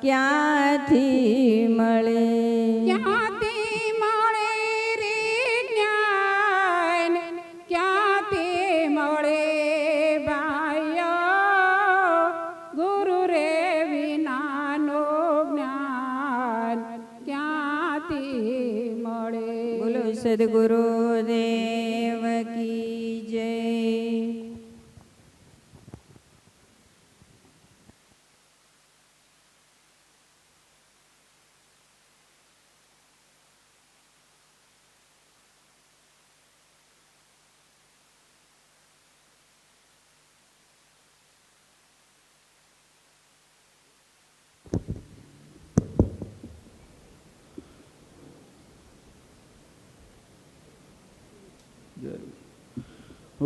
ક્યાંથી મળે? ક્યાંથી મળે રે જ્ઞાન, ક્યાંથી મળે ભાઈઓ ગુરુ રે વિનાનો જ્ઞાન ક્યાંથી મળે? બોલો સદગુરુ દેવ કી જય.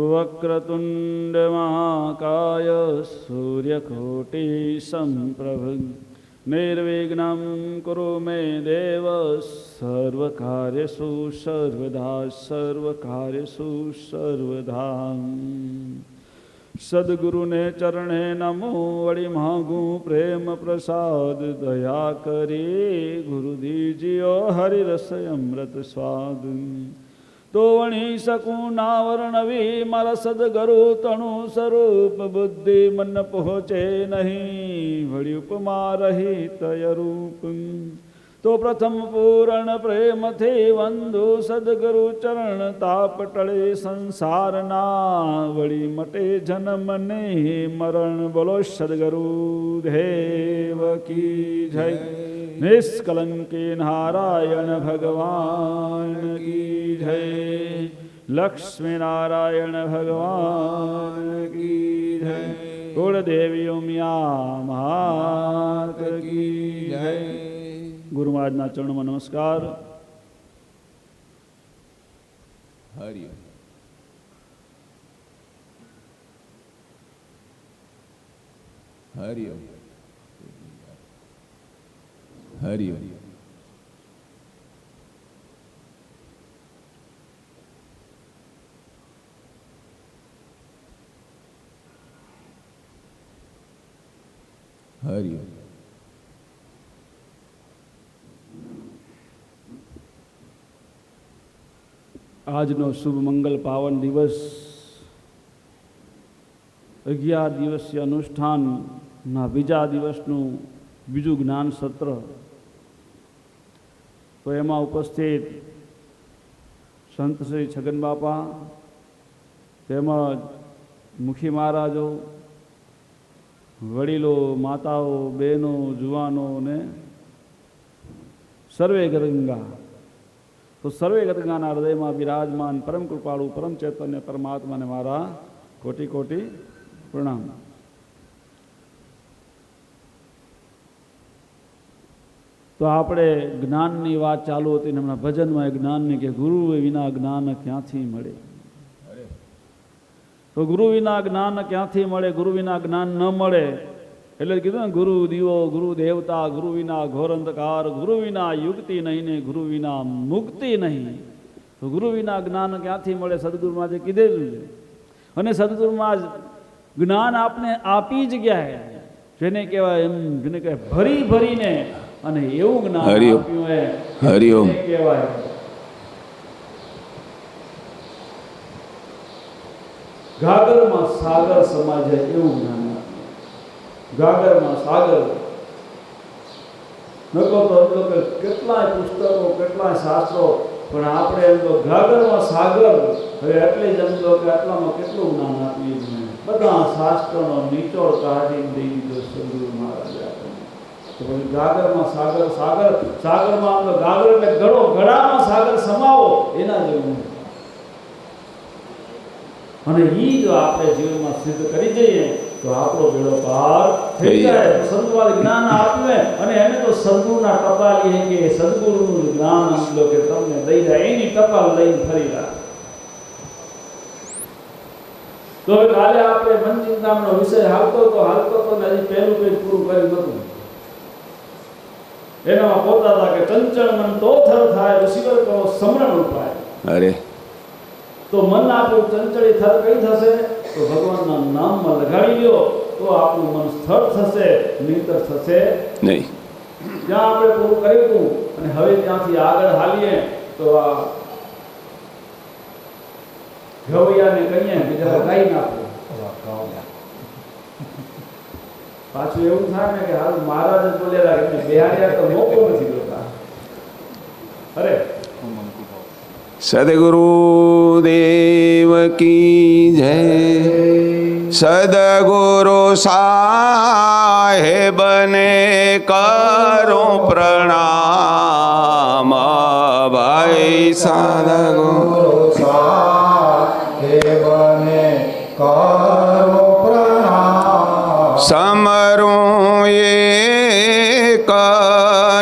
વક્રતુંડ મહાકાય સૂર્યકોટિ સંપ્રભ નિર્વિઘ્नं કુરુ મે દેવ સર્વકાર્યેષુ સર્વદા સર્વકાર્યેષુ સર્વદા. સદગુરુને ચરણે નમો વળી માગું પ્રેમ પ્રસાદ દયા કરી ગુરુ દીજીઓ હરિરસ અમૃત સ્વાદ. તો વણી શકું ના વર્ણવી મારા સદગુરુ તણુ સ્વરૂપ બુદ્ધિ મન પહોંચે નહીં વળી ઉપમા રહિત રૂપ. તો પ્રથમ પૂરણ પ્રેમથી વંદુ સદગુરુ ચરણ તાપ ટળે સંસારના વળી મટે જન્મ ને મરણ. બોલો સદગુરુ દેવ કી જય. નિષ્કલંકી નારાયણ ભગવાન કી જય. લક્ષ્મી નારાયણ ભગવાન કી જય. કુળદેવી ઉમિયા માત કી જય. ગુરુ મહારાજના ચરણોમાં નમસ્કાર. હરિ હરિ હરિ હરિ. આજનો શુભ મંગલ પાવન દિવસ 11 દિવસીય અનુષ્ઠાનના બીજા દિવસનું બીજું જ્ઞાન સત્ર. તો એમાં ઉપસ્થિત સંત શ્રી છગન બાપા તેમજ મુખી મહારાજો, વડીલો, માતાઓ, બહેનો, જુવાનો ને સર્વે ગંગા. તો સર્વે ગદગાના હૃદયમાં બિરાજમાન પરમ કૃપાળુ પરમ ચૈતન્ય પરમાત્માને મારા કોટી કોટી પ્રણામ. તો આપણે જ્ઞાનની વાત ચાલુ હતી ને હમણાં ભજનમાં એ જ્ઞાનની કે ગુરુ વિના જ્ઞાન ક્યાંથી મળે. તો ગુરુ વિના જ્ઞાન ક્યાંથી મળે? ગુરુ વિના જ્ઞાન ન મળે એટલે કીધું ને, ગુરુ દીવો, ગુરુ દેવતા, ગુરુ વિના ઘોર અંધકાર, ગુરુ વિના યુક્તિ નહીં ને ગુરુ વિના મુક્તિ નહીં. તો ગુરુ વિના જ્ઞાન ક્યાંથી મળે? સદગુરુમાં જે કીધેલું છે. અને સદગુરુમાં જ્ઞાન આપને આપી જ ગયા, જેને કહેવાય એમ, જેને કહેવાય ભરી ભરીને અને એવું જ્ઞાન આપ્યું હે. હરિઓમ કહેવાય ગાગરમાં સાગર સમાય જાય એવું જ્ઞાન. ગાગરમાં સાગર નકો તો કેટલાય પુસ્તકો, કેટલાય શાસ્ત્રો, પણ આપણે એમ તો ગાગરમાં સાગર. હવે એટલે જ એમ તો કે આટલામાં કેટલું જ્ઞાન આપીએ છીએ. બધા શાસ્ત્રોનો નીચોડ કાઢી દઈ દીધો સદગુરુ મહારાજે આપણને. તો પછી ગાગરમાં સાગર, સાગર સાગરમાં આમ તો ગાગર એટલે ગળો, ગળામાં સાગર સમાવો એના જેવું. અને એ જો આપણે જીવનમાં સિદ્ધ કરી જઈએ તો આપણો બેડો પાર થઈ જાય. સદગુરુ જ્ઞાન આપે અને એને તો સદગુરુના ટપાલી કે સદગુરુનું જ્ઞાન આપલો કે તમને દઈ જાય, એની ટપાલ લઈને ફરી રાખે. તો કાલે આપણે મન ચિંતામણનો વિષય હાલતો તો ને હજી પહેલું પેજ પૂરું કર્યું નતું. એનામાં પોતા હતા કે ચંચળ મન તો થર થાય ઋષિવર કહો સમરણ ઉપાય. અરે તો મન આપણું ચંચળી થર કઈ થશે? તો ભગવાનના નામમાં લગાડી લ્યો તો આપણું મન સ્થળ થશે, નહીતર થશે નહીં. જ્યાં આપણે પૂરું કર્યું હતું અને હવે ત્યાંથી આગળ હાલીએ તો આ ગવૈયાને કહીએ કે જરા ગાઈ નાખો. પાછું એવું થાય ને કે હાલ મહારાજ જ બોલેલા કે બિહારિયા તો મોકો નથી દેતા. અરે સદગુરુદેવ કી જય. સદગુરુ સાહેબને કરો પ્રણામ. ભાઈ સદગુરુ સાહેબને કરો પ્રણામ. સમરું એક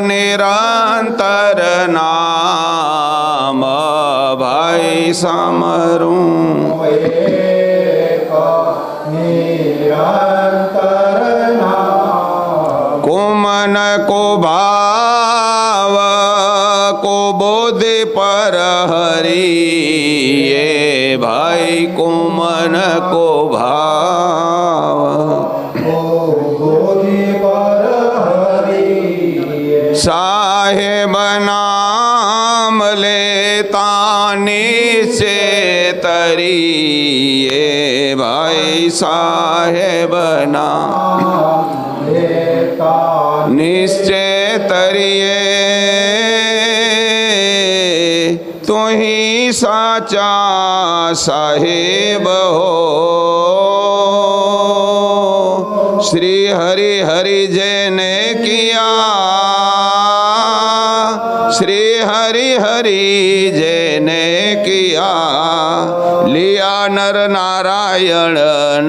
નિરંતર નામ. ભાઈ સમરું એક નિરંતર નામ. કુમન કો ભાવ કો બોધિ પર હરી. એ ભાઈ કુમન કો ભાવ બોધિ પર હરી. સાહેબ નામ લેતા નીચે તરી. એ ભાઈ સાહેબ નામ લેતા નિશ્ચય તરીએ. તુહી સાચા સાહેબ હો. શ્રી હરિ હરિ જેને કિયા. શ્રી હરિ હરિ જેને કિયા. લિયા નર નારાયણ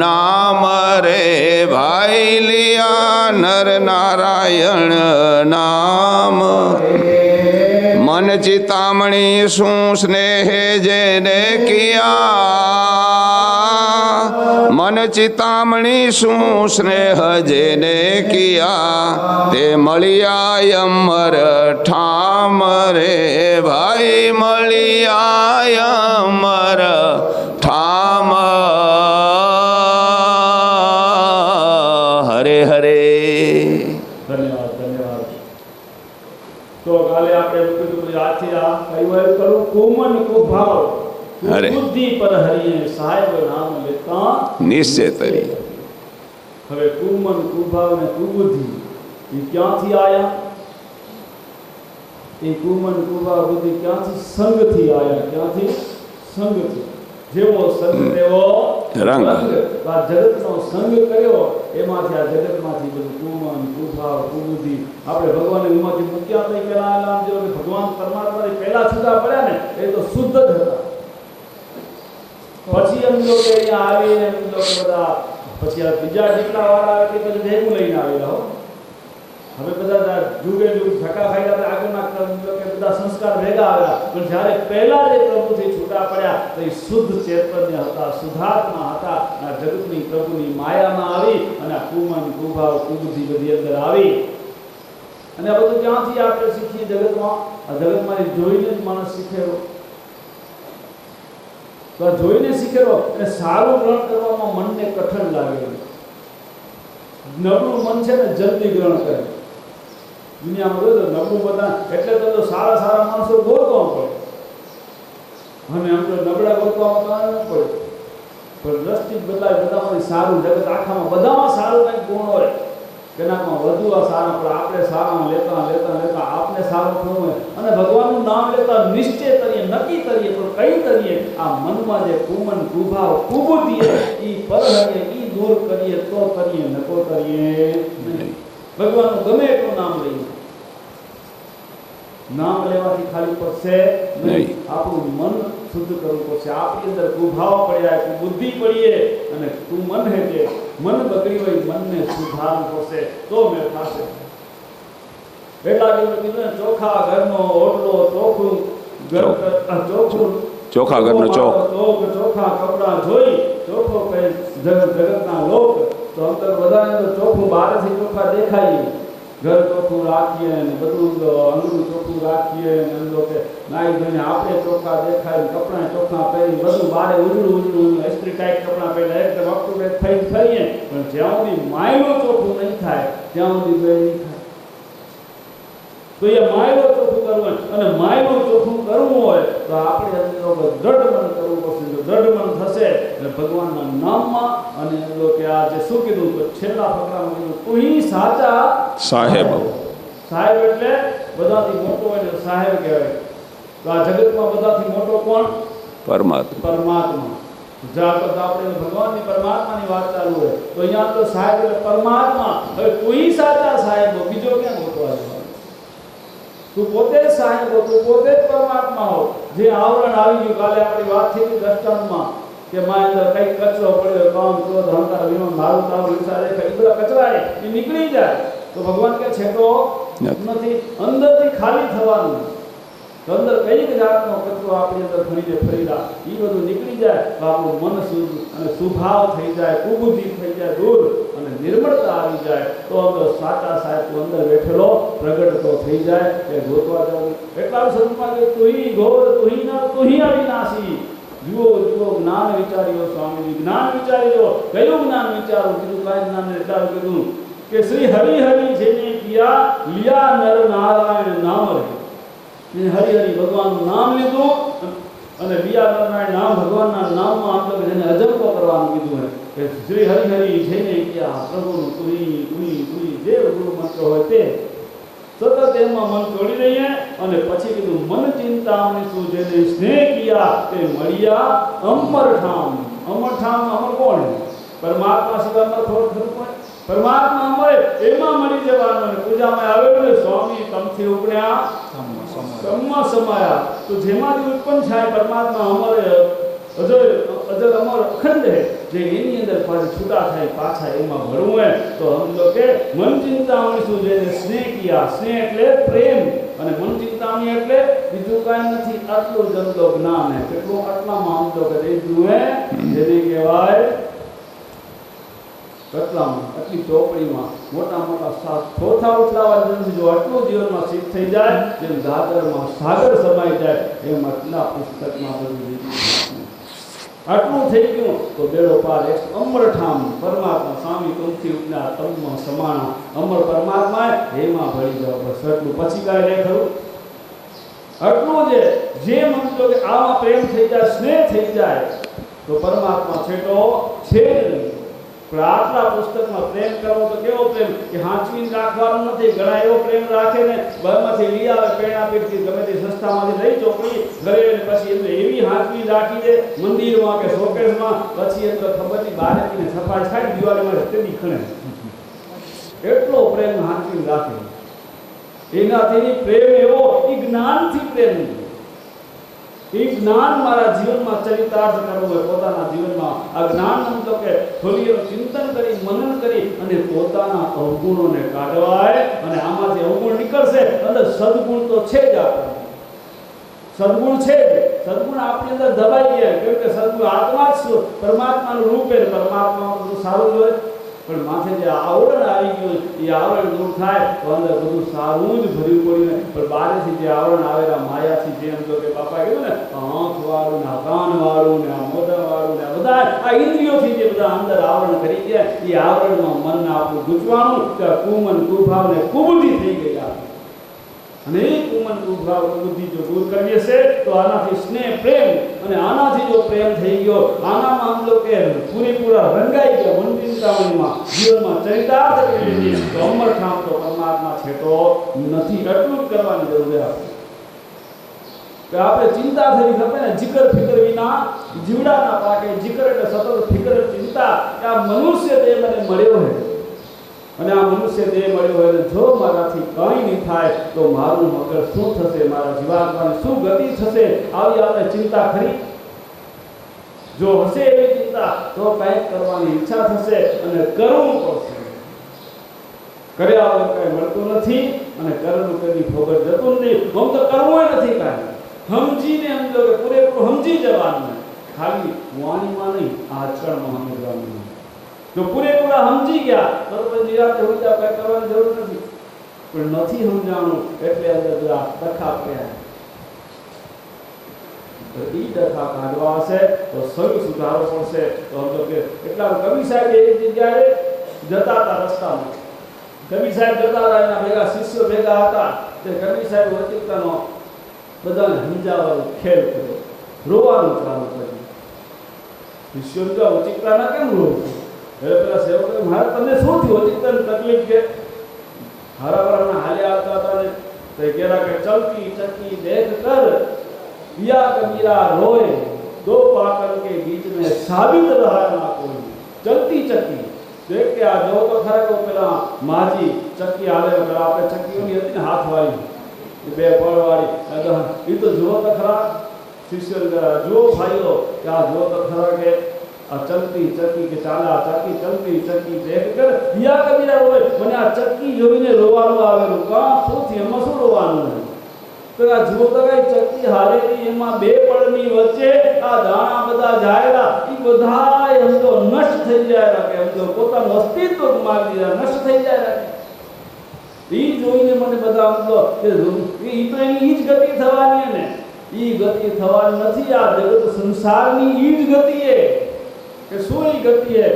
નામ રે ભાઈ. લિયા નર નારાયણ નામ. મન ચિતામણી શું સ્નેહ જેને કિયા. મન ચિતામણી શું સ્નેહ જેને કિયા. તે મળ્યા અમર ઠામ રે ભાઈ. મળ્યા અમર ઠામ. હરે હરે. ધન્યવાદ ધન્યવાદ. તો કાલે આપણે કીધું આથી આ કયું કરું કુમન કુભાવ અરે. બુદ્ધિ પર હરિયે સાહેબ નામ લેતા નિશ્ચય તરી. હવે કુમન કુભાવ ને કુબુદ્ધિ એ ક્યાંથી આયા? એ કુમન કુભાવ બુદ્ધિ ક્યાંથી? સંગથી આયા. ક્યાંથી? સંગથી. જેવો સંગ તેવો રંગ. આ જગતનો સંગ કર્યો એમાંથી આ જગતમાંથી બધું કુમન કુભાવ કુબુદ્ધિ આપણે ભગવાનને એમાંથી મૂક્યા નહીં. પહેલા આમ જો કે ભગવાન પરમાત્મા પહેલા છૂટા પડ્યા ને એ તો શુદ્ધ જ હતા. પછી એમ જો કે અહીંયા આવીને એમ જો કે બધા પછી આ બીજા જેટલા વાળા આવે તે પછી ભેગું લઈને આવેલા હો. હવે બધા જુગે જુગ ધક્કા ખાઈ આગળના કે બધા સંસ્કાર ભેગા આવ્યા. પણ જ્યારે પહેલા જે પ્રભુથી છૂટા પડ્યા તો એ શુદ્ધ ચૈતન્ય હતા, શુદ્ધાત્મા હતા. આ જગતની પ્રભુની માયામાં આવી અને આ કુમન કુભાવ કુબુદ્ધિ બધી અંદર આવી. અને આ બધું ક્યાંથી આપણે શીખીએ? જગતમાં. આ જગતમાં જોઈને જ માણસ શીખેલો. તો આ જોઈને શીખેલો અને સારું ગ્રહણ કરવામાં મનને કઠણ લાગે. નબળું મન છે ને જલ્દી ગ્રહણ કરે. દુનિયામાં જોયું તો નબળું બધા એટલે તો સારા સારા માણસો ગોતવા પડે. અને આમ તો નબળા ગોતવામાં ન પડે. પણ દ્રષ્ટિ બદલાય. બધામાંથી સારું જગત આખામાં બધામાં સારું કંઈક ગુણ હોય. તેનામાં વધુ આ સારા પણ આપણે સારા લેતા લેતા લેતા આપને સારું થવું હોય અને ભગવાનનું નામ લેતા નિશ્ચય કરીએ, નક્કી કરીએ. પણ કઈ કરીએ? આ મનમાં જે કુમન કુભાવ કુબુદ્ધિ એ પરહરીએ એ દૂર કરીએ તો કરીએ, નકો કરીએ નહીં. ભગવાનનું ગમે એટલું નામ લઈએ. નામ લેવાથી ખાલી પડશે નહીં. આપણું મન શુદ્ધ કરવું પડશે. આપણી અંદર કુભાવ પડ્યા, કુબુદ્ધિ પડીએ અને તું મન હે જે મન બગડી હોય મનને સુધારવું પડશે તો મેં થશે. એટલા જેવું કીધું ને ચોખા ઘરનો ઓટલો, ચોખ્ખું ઘર, ચોખ્ખું ચોખા ઘરનો ચોક. ચોખા કપડા જોઈ ચોખ્ખો કહે જગતના લોક. તો અંતર વધારે તો ચોખ્ખું બહારથી ચોખા દેખાય. ઘર ચોખ્ખું રાખીએ ને બધું અંદરું ચોખ્ખું રાખીએ ને અંદરો કે નાઈ ધોઈને આપણે ચોખ્ખા દેખાય, કપડાં ચોખ્ખા પહેરી બધું બારે ઉજળું ઉજળું ઇસ્ત્રી ટાઈટ કપડાં પહેરીને એકદમ અપ ટુ ડેટ થઈ ફરીએ. પણ જ્યાં સુધી માયનું ચોખ્ખું નહીં થાય ત્યાં સુધી બે નહીં થાય. તો એ માયલો ચોખ્ખું કરવું હોય અને માયલું ચોખ્ખું કરવું હોય તો આપણે અંદર દ્રઢ મન કરવું પડશે. જો દ્રઢ મન થશે એટલે ભગવાનના નામમાં અને એમ કે આ જે શું કીધું તો છેલ્લા ફકરામાં કીધું તું ઈ સાચા સાહેબ સાહેબ એટલે બધાથી મોટો હોય ને સાહેબ કહેવાય. તો આ જગતમાં બધાથી મોટો કોણ? પરમાત્મા. પરમાત્મા. જ્યાં તો આપણે ભગવાનની પરમાત્માની વાત ચાલુ હોય તો અહીંયા તો સાહેબ એટલે પરમાત્મા. હવે તું સાચા સાહેબ હો, બીજો ક્યાં ગોતવા જવાનો? તું પોતે જ સાહેબ હો, તું પોતે જ પરમાત્મા હો. જે આવરણ આવી ગયું, કાલે આપણી વાત થઈ હતી દ્રષ્ટાંતમાં કે માં અંદર કઈ કચરો પડ્યો, કામ ક્રોધ અહંકાર વિમાન મારું તારું ઈચ્છા દેખાય, એ બધા કચરા એ નીકળી જાય તો ભગવાન કે છે તો નથી. અંદરથી ખાલી થવાનું. તો અંદર કઈ જાતનો કચરો આપણી અંદર ફરીને ફરીલા એ બધું નીકળી જાય તો આપણું મન શુદ્ધ અને સુભાવ થઈ જાય, કુબુદ્ધિ થઈ જાય દૂર અને નિર્મળતા આવી જાય તો અંદર સાચા સાહેબ તું અંદર બેઠેલો પ્રગટ તો થઈ જાય એ ગોતવા જવું. એટલા સ્વરૂપમાં કે તુહી ઘોર તુહી અવિનાશી. જુઓ જુઓ જ્ઞાન વિચાર્યો સ્વામીજી, જ્ઞાન વિચાર્યો. કયું જ્ઞાન વિચારું? કીધું કાંઈ જ્ઞાન એટલા કીધું કે શ્રી હરિ હરિ જેને કિયા લિયા નર નારાયણ નામ રે. હરિહરિ ભગવાનનું નામ લીધું અને લિયા નારાયણ નામ ભગવાનના નામમાં આપણે જેને અજંપો કરવાનું કીધું કે શ્રી હરિહરિ જેને કિયા પ્રભુનું તુઈ તુઈ તુઈ જે ગુરુ મંત્ર હોય તે સતત એમાં મન જોડી રહીએ અને પછી કીધું મન ચિંતામણી શું જેને સ્નેહ કિયા તે મળ્યા અમર ઠામ. અમર ઠામ અમર કોણ? પરમાત્મા સિવાય અમર થોડું ખરું પડે. પરમાત્મા મળે એમાં મળી જવાનું. અને પૂજામાં આવેલું ને સ્વામી તમથી ઉપડ્યા તમમાં સમાયા. તો જેમાંથી ઉત્પન્ન થાય પરમાત્મા અમર અજર અમર અખંડ હે, જે એની અંદર પાછી છૂટા થાય પાછા એમાં ભળવું હોય તો સમજો કે મન ચિંતામણી શું જેને સ્નેહ કિયા. સ્નેહ એટલે પ્રેમ અને મન ચિંતામણી એટલે બીજું કાંઈ નથી. આટલું જમતો જ્ઞાન હે. કેટલું? આટલામાં સમજો કે દીધું હે જેને કહેવાય કટલામાં આટલી ચોપડીમાં મોટા મોટા ચોથા ઉઠલાવા નથી. જો આટલું જીવનમાં સિદ્ધ થઈ જાય જેમ દાદરમાં સાગર સમાઈ જાય એમ આટલા પુસ્તકમાં બધું આટલું થઈ ગયું તો બેડો પાર. એક અમર ઠામ પરમાત્મા સ્વામી તુમથી ઉપના તમમાં સમાણા. અમર પરમાત્મા એમાં ભળી જાવ બસ. આટલું પછી કાંઈ નહીં ખરું. આટલું જે સમજો કે આમાં પ્રેમ થઈ જાય, સ્નેહ થઈ જાય તો પરમાત્મા છેટો છે નહીં. પણ આટલા પુસ્તકમાં પ્રેમ કરવો તો કેવો પ્રેમ કે હાંચવીને રાખવાનો નથી. ઘણા એવો પ્રેમ રાખે ને બહારમાંથી લઈ આવે પેણાપીઠથી ગમે તે સંસ્થામાંથી લઈ ચોપડી ઘરે પછી એમને એવી હાંચવી રાખી દે મંદિરમાં કે શોકેસમાં, પછી એમ તો ખબરની બહારથી સફાઈ થાય દિવાળીમાં રસ્તેથી ખણે. એટલો પ્રેમ હાંચવીને રાખે. એનાથી પ્રેમ એવો એ જ્ઞાનથી પ્રેમ. એ જ્ઞાન મારા જીવનમાં ચરિતાર્થ કરવું હોય પોતાના જીવનમાં. આ જ્ઞાન સમજો કે થોડીનું ચિંતન કરી મનન કરી અને પોતાના અવગુણોને કાઢવાય અને આમાંથી અવગુણ નીકળશે અંદર સદગુણ તો છે જ. આપણે સદગુણ છે જ. સદગુણ આપણી અંદર દબાઈ ગયા કેમ કે સદગુણ આત્મા જ પરમાત્માનું રૂપ છે. પરમાત્મા બધું સારું જ હોય પણ માથે જે આવરણ આવી ગયું એ આવરણ દૂર થાય તો અંદર બધું સારું જ ભર્યું પડ્યું. પણ બહારથી જે આવરણ આવેલા માયાથી જેમ જો કે બાપા કીધું ને આંખ વાળું ને આ કાન વાળું ને આ મોઢા વાળું ને બધા આ ઇન્દ્રિયોથી જે બધા અંદર આવરણ કરી ગયા એ આવરણમાં મન આપણું ગૂંચવાનું કે કુમન કુભાવ ને કુબુદ્ધિ થઈ ગઈ આપણી. અને એ કુમન કુભાવ બુદ્ધિ જો દૂર કરીએ છે તો આનાથી સ્નેહ પ્રેમ અને આનાથી જો પ્રેમ થઈ ગયો આનામાં આમ કે પૂરેપૂરા રંગાઈ ગયા મન ચિંતામણીમાં જીવનમાં ચરિતાર્થ કરી લીધી તો અમર ઠામ તો પરમાત્મા છે તો નથી. એટલું જ કરવાની જરૂર છે આપણે કે આપણે ચિંતા થઈ ખબર ને જીકર ફિકર વિના જીવડા ના પાકે. જીકર એટલે સતત ફિકર ચિંતા કે આ મનુષ્ય દેહ મને મળ્યો છે અને આ મનુષ્ય દેહ મળ્યો હોય જો મારાથી કંઈ નહીં થાય તો મારું મગજ શું થશે, મારા જીવાત્માની શું ગતિ થશે, આવી આપણે ચિંતા ખરી. જો હશે એવી ચિંતા તો કંઈક કરવાની ઈચ્છા થશે અને કરવું પડશે. કર્યા વગર કંઈ મળતું નથી અને કરેલું કદી ફોગટ જતું નથી. હું તો કરવું નથી કાંઈ. સમજીને સમજો કે પૂરેપૂરું સમજી જવાનું. ખાલી વાણીમાં નહીં આચરણમાં સમજવાનું. જો પૂરેપૂરા સમજી ગયા તો પછી નિરાતે હોય જાય કંઈ કરવાની જરૂર નથી. પણ નથી સમજાણું એટલે અંદર બધા ડખા પડ્યા. તો એ ડખા કાઢવા હશે તો સર્વ સુધારો પડશે. તો સમજો કે એટલા કવિ સાહેબ એક જગ્યાએ જતા હતા રસ્તામાં કવિ સાહેબ જતા હતા, એના ભેગા શિષ્યો ભેગા હતા. તે કવિ સાહેબ વચિકતાનો બધાને સમજાવવાનો ખેલ કર્યો, રોવાનું ચાલુ કર્યું. શિષ્યો તો વચિકતાના કેમ રોવું? હવે પેલા સેવકે મારે તમને શું થયું? વચિકતાની તકલીફ કે હરાવરાના હાલ્યા આવતા હતા ને તો એ કહેતા કે ચલતી ચકી દેખ કર યા કબીરા રોય दो पाकल के बीच में साबित रहा ना कोई. चलती चक्की देख के आ जो तो खरा को पेला माजी चक्की आले पेला आपे चक्की होनी હતી ને હાથ વાળી એ બે પળ વાળી એ તો જો તો ખરા શિષ્ય જો ભાઈઓ કે આ જો તો ખરા કે આ ચલતી ચક્કી કે ચાલા ચક્કી ચલતી ચક્કી દેખ કર યા કબીરા રોય. મને આ ચક્કી જોઈને રોવાનું આવેલું. કા શું થી એમાં શું રોવાનું? તો આ જુઓ તો કઈ ચક્કી હાલેલી એમાં બે પળની વચ્ચે આ દાણા બધા જાયલા એ બધા એમ તો નષ્ટ થઈ જાય કે એમ તો પોતાનું અસ્તિત્વ ગુમાવી દીધા, નષ્ટ થઈ જાય. એ જોઈને મને બધા એમ તો કે એ તો એની જ ગતિ થવાની ને એ ગતિ થવાની નથી. આ જગત સંસારની એ જ ગતિ છે કે શું એ ગતિ છે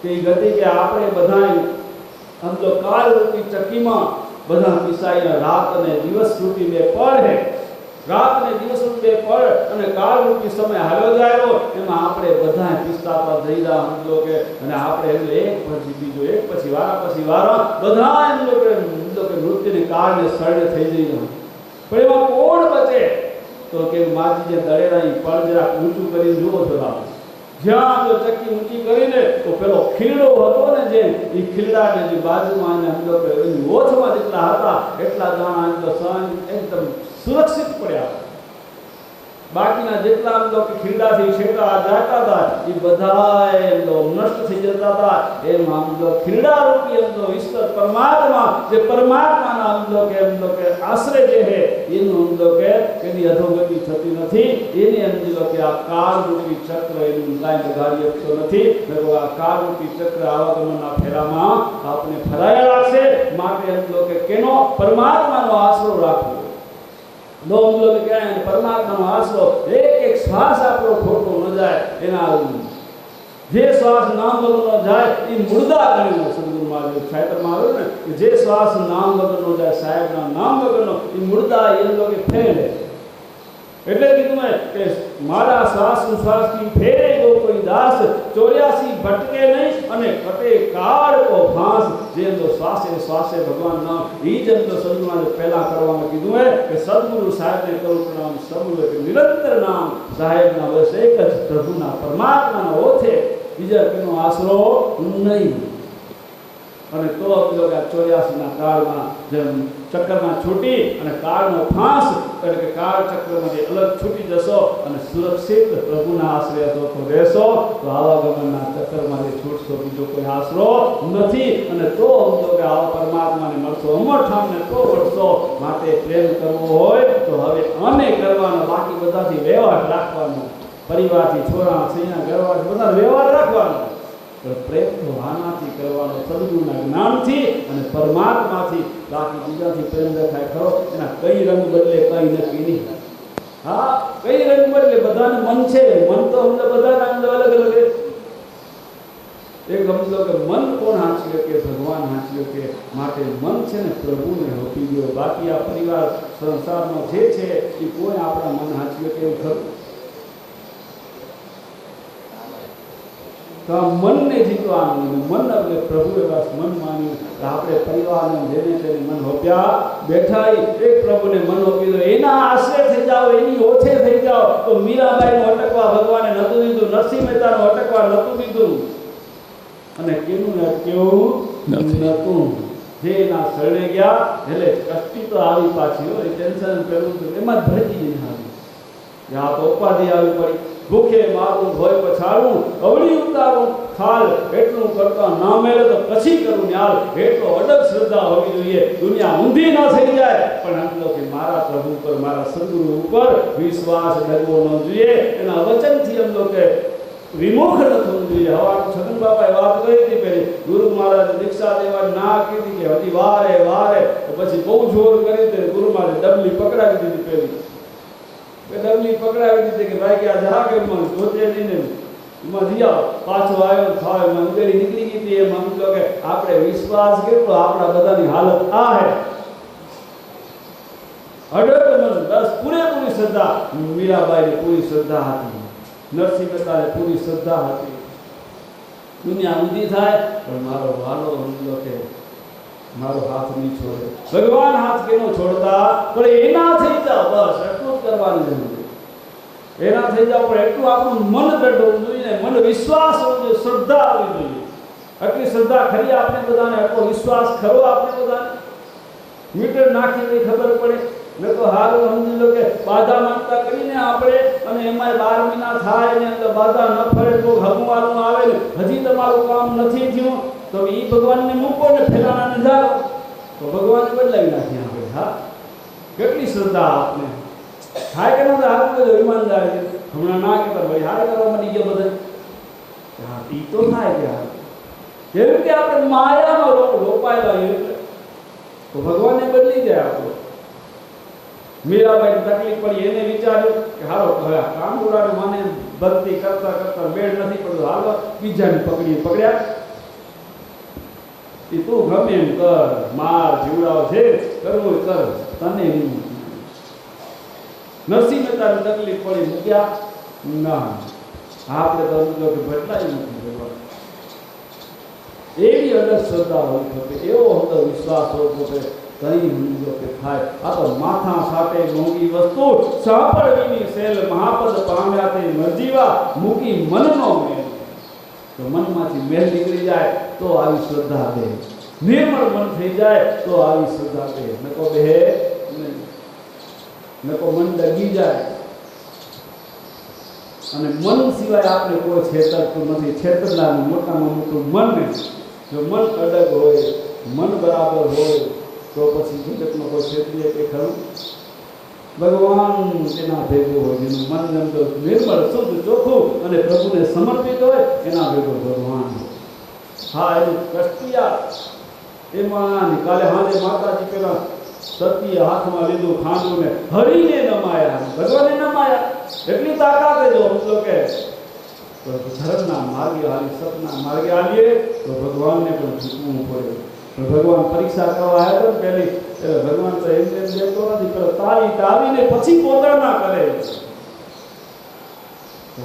કે એ ગતિ કે આપણે બધા આમ તો કાળરૂપી ચક્કીમાં બધા પીસાઈને રાત અને દિવસ રૂપી બે પળ હે. રાત અને દિવસ રૂપી બે પળ અને કાળ રૂપી સમય હાલ્યો જાય એમાં આપણે બધા પીસાતા જઈ રહ્યા સમજો કે અને આપણે એટલે એક પછી બીજો એક પછી વારા બધા એમ લોકો કે મૃત્યુને કારણે શરણે થઈ જઈએ. પણ એમાં કોણ બચે? તો કે માજી જે દળેલા એ પળ જરા ઊંચું કરીને જુઓ છો આપણે જ્યાં જો ચક્કી ઊંચી કરીને તો પેલો ખીલડો હતો ને જે એ ખીલડાને જે બાજુમાં અંદર એની ઓછમાં જેટલા હતા એટલા દાણા અંદર સહન એકદમ સુરક્ષિત પડ્યા. બાકીના જેટલા આમ કે ખીલડાથી છેટા જાતા હતા એ બધા નષ્ટ થઈ જતા હતા. એમ આમ ખીલડા રૂપી એમ તો ઈશ્વર પરમાત્મા જે પરમાત્માના આમ કે આશ્રય જે છે એનું કે એની અધોગતિ થતી નથી. એની અંદર કે આ કાળ રૂપી ચક્ર એનું કાંઈ બગાડી શકતો નથી. આ કાળ રૂપી ચક્ર આવાગમનના ફેરામાં આપણે ફરાયા રાખશે. માટે એમ કે કેનો પરમાત્માનો આશરો રાખવો. लोग कहें परमात्मा आसरो एक एक श्वास आपको खोटो न जाए एना जे श्वास नाम वगैरह न जाए ई मुर्दा करी सदगुरु महाराज छात्र मारो ने जे श्वास नाम वगैरह न जाए साहेब ना नाम वगैरह ई मुर्दा ये लोग फेल है. એટલે કીધું મેં કે મારા શ્વાસ ઉશ્વાસ की फेरे जो कोई दास 84 भटके नहीं અને કટે કાળ કો ફાંસ. જે તો શ્વાસે શ્વાસે ભગવાન નામ ઈ જ તો સદગુરુને પહેલા કરવામાં કીધું હે કે સદગુરુ સાહેબને કરું પ્રણામ. સદગુરુ કે નિરંતર નામ સાહેબના બસ એક જ પ્રભુના પરમાત્માના ઓથે બીજા કોઈનો આશરો નહીં. અને તો પેલો કે 84ના કાળમાં જેમ ચક્રમાં છૂટી અને કાળનો ફાંસ એટલે કે કાળ ચક્રમાંથી અલગ છૂટી જશો અને સુરક્ષિત પ્રભુના આશ્રય તો રહેશો તો આવાગમનના ચક્રમાંથી છૂટશો. બીજો કોઈ આશરો નથી. અને તો સમજો કે આવા પરમાત્માને મળશો અમરઠામને તો વળશો. માટે પ્રેમ કરવો હોય તો હવે અમે કરવાનો, બાકી બધાથી વ્યવહાર રાખવાનો. પરિવારથી છોરા સૈયા ઘરવાળી બધા વ્યવહાર રાખવાનો. પ્રેમ તો આનાથી કરવાનો સદગુરુના જ્ઞાનથી અને પરમાત્માથી. બાકી બીજાથી પ્રેમ દેખાય ખરો એના કઈ રંગ બદલે કઈ નક્કી નહીં. હા કઈ રંગ બદલે બધાને મન છે. મન તો અમને બધાના અંદર અલગ અલગ એક સમજો કે મન કોણ હાંચ્યો કે ભગવાન હાંચ્યો કે માટે મન છે ને પ્રભુને હોપી ગયો. બાકી આ પરિવાર સંસારમાં જે છે એ કોઈ આપણા મન હાંચ્યો કે એવું ખરું? તો આ મનને જીતવાનું. મન એટલે પ્રભુએ બસ મન માન્યું કે આપણે પરિવારને જેને તેને મન હોપ્યા બેઠા એક પ્રભુને મન હોપી દો. એના આશ્રય થઈ જાઓ, એની ઓછે થઈ જાઓ. તો મીરાબાઈનું અટકવા ભગવાને નહોતું દીધું, નરસિંહ મહેતાનું અટકવા નહોતું દીધું અને કેનું કેવું નહોતું. જે એના શરણે ગયા એટલે કષ્ટી તો આવી પાછી હોય. ટેન્શન પેલું એમાં જ ભરતી જઈને આવી. આ તો ઉપાધિ આવી પડી. ભૂખે મારું ભોય પછાડું અવળી ઉતારું ખાલ એટલું કરતા ના મેળે તો પછી કરું ન્યાલ. એટલો અડગ શ્રદ્ધા હોવી જોઈએ. દુનિયા ઊંધી ન થઈ જાય પણ એમ તો કે મારા પ્રભુ ઉપર મારા સદગુરુ ઉપર વિશ્વાસ ડગવો ન જોઈએ. એના વચનથી એમ તો કે વિમુખ ન થવું જોઈએ. હવા છગન બાપાએ વાત કરી હતી પેલી ગુરુ મહારાજ દીક્ષા દેવા ના કીધી કે હજી વારે વારે પછી બહુ જોર કરી તે ગુરુ મહારાજ ડબલી પકડાવી દીધી. પેલી ડબલી પકડાવી દીધી કે ભાઈ કે આ જા કે મન જોતે નહીં ને એમાં જીયા પાછો આવ્યો થાય મંગળી નીકળી ગઈ હતી. એમ સમજો કે આપણે વિશ્વાસ કેટલો, આપણા બધાની હાલત આ હે. અડગ મન, બસ પૂરેપૂરી શ્રદ્ધા. મીરાબાઈને પૂરી શ્રદ્ધા હતી, નરસિંહ મહેતાને પૂરી શ્રદ્ધા હતી. દુનિયા ઊંધી થાય પણ મારો વાલો સમજો કે મારો હાથ નહીં છોડે. ભગવાન હાથ કેનો છોડતા, પણ એના થઈ જાવ, બસ એટલું જ કરવાની જરૂર. એના થઈ જાવ પણ એટલું આપણું મન દ્રઢ હોવું જોઈએ, મન વિશ્વાસ હોવો જોઈએ, શ્રદ્ધા હોવી જોઈએ. આટલી શ્રદ્ધા ખરી આપણે બધાને, આટલો વિશ્વાસ ખરો આપણે બધાને? મીટર નાખી કઈ ખબર પડે મેં તો હારું સમજી લો કે બાધા માનતા કરીને આપણે, અને એમાં 12 મહિના થાય ને અંદર બાધા ન ફરે તો હગવાનું આવે ને હજી તમારું કામ નથી થયું તો એ ભગવાનને મૂકો ને ફેલાના નજારો તો ભગવાન બદલાવી નાખીએ આપણે. હા, કેટલી શ્રદ્ધા આપને થાય કે ના હારું બધું ઈમાનદાર હમણાં ના કહેતા ભાઈ હારે કરવા મળી ગયા બધા. હા, એ તો થાય કે હા, જેમ કે આપણે માયામાં રોપાયેલા એટલે તો ભગવાનને બદલી જાય આપણો. મીરાબાઈ તકલીફ પડી, એને વિચાર્યું કે હાલો હવે કાનુડાને માને ભક્તિ કરતા કરતા બેડ નથી પડતો, હાલો બીજાને પકડ્યા. એ તું ગમે એમ કર, માર જીવડાવ છે કરવું કર, તને નહીં. નરસિંહ મહેતાને તકલીફ પડી, મૂક્યા ના. આપણે તો સમજો કે બદલાય નથી ભગવાન. એવી અંદર શ્રદ્ધા હોવી જોઈએ, એવો અંદર વિશ્વાસ હોવો જોઈએ. કઈ સમજો કે થાય. આ તો માથા સાથે મોંઘી વસ્તુ સાંભળવીની સેલ મહાપદ પામ્યા તે મરજીવા મૂકી મનનો મેલ. તો મનમાંથી મેલ નીકળી જાય તો આવી શ્રદ્ધા દે, નિર્મળ મન થઈ જાય તો આવી શ્રદ્ધા દે. નકો બે નકો મન ડગી જાય, અને મન સિવાય આપણે કોઈ છેતરતું નથી. છેતરનારું મોટામાં મોટું મન ને. જો મન અડગ હોય, મન બરાબર હોય તો પછી જગતમાં કોઈ છેતરીએ કે ખરું? ભગવાન એના ભેગું હોય જેનું મન નિર્મળ શુદ્ધ ચોખ્ખું અને પ્રભુને સમર્પિત હોય એના ભેગો ભગવાન. હા, એનું કષ્ટિયા એમાં કાલે હાજે માતાજી પેલા સતીએ હાથમાં લીધું ખાંડું ને હરીને નમાયા, ભગવાને નમાયા. એટલી તાકાત જો સમજો કે ધર્મના માર્ગે હાલી, સતના માર્ગે હાલીએ તો ભગવાનને પણ ઝૂકવું પડે. ભગવાન પરીક્ષા કરવા આવ્યા તો પહેલી ભગવાન તો એમ દેતો નથી, પેલો તાવીને પછી પોતાના કરે.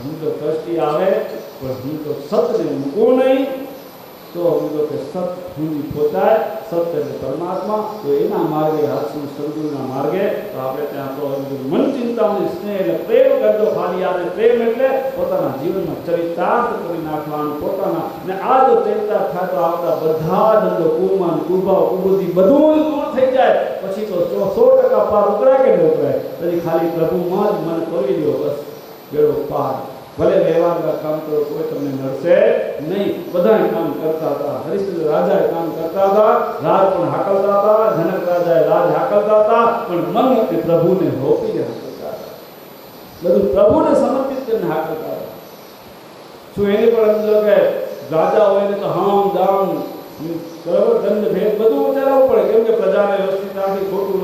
હું તો કષ્ટી આવે પણ હું તો સતને મૂકું નહીં, તો હું તો કે સત સુધી પહોંચાય. સત એટલે પરમાત્મા, તો એના માર્ગે હાથસું સદગુરુના માર્ગે તો આપણે ત્યાં તો મન ચિંતાઓની સ્નેહ એટલે પ્રેમ કરજો. ખાલી યાદ પ્રેમ એટલે પોતાના જીવનમાં ચરિતાર્થ કરી નાખવાનું પોતાના. ને આ જો ચરિતાર્થ થાય તો આપણા બધા જ અંદર કુમાન કુભાવ કુબુદ્ધિ બધું દૂર થઈ જાય. પછી તો 100% પાર ઉતરાય કે ન ઉતરાય, પછી ખાલી પ્રભુમાં જ મન કરી દો, બસ બેડો પાર. ભલે વ્યવહારના કામ કરો કોઈ તમને નડશે નહીં. બધા કામ કરતા હતા, હરિશ્ચંદ્ર રાજાએ કામ કરતા હતા, રાજ પણ હાકલતા હતા, જનક રાજાએ રાજ હાકલતા હતા, પણ મન એ પ્રભુને હોપીને હાકલતા હતા. બધું પ્રભુને સમર્પિત કરીને હાકલતા હતા. શું એને પણ સમજો કે રાજા હોય ને તો હામ દામ બરાબર દંડ ભેદ બધું ચલાવવું પડે, કેમ કે પ્રજાને વ્યવસ્થિત રાખી ખોટું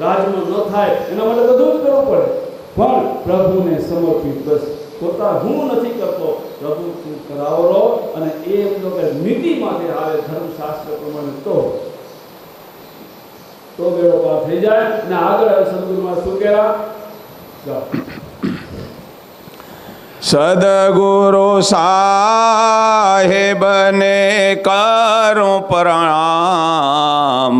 રાજમાં ન થાય એના માટે બધું જ કરવું પડે. પણ પ્રભુને સમર્પિત, બસ પોતા હું નથી કરતો, પ્રભુ તું કરાવરો. અને એ એમ કે નીતિ માટે આવે ધર્મશાસ્ત્ર પ્રમાણે તો બેડો પાર થઈ જાય. અને આગળ હવે સદગુરુમાં શું કહેવા? સદગુરુ સાહેબને કરું પ્રણામ,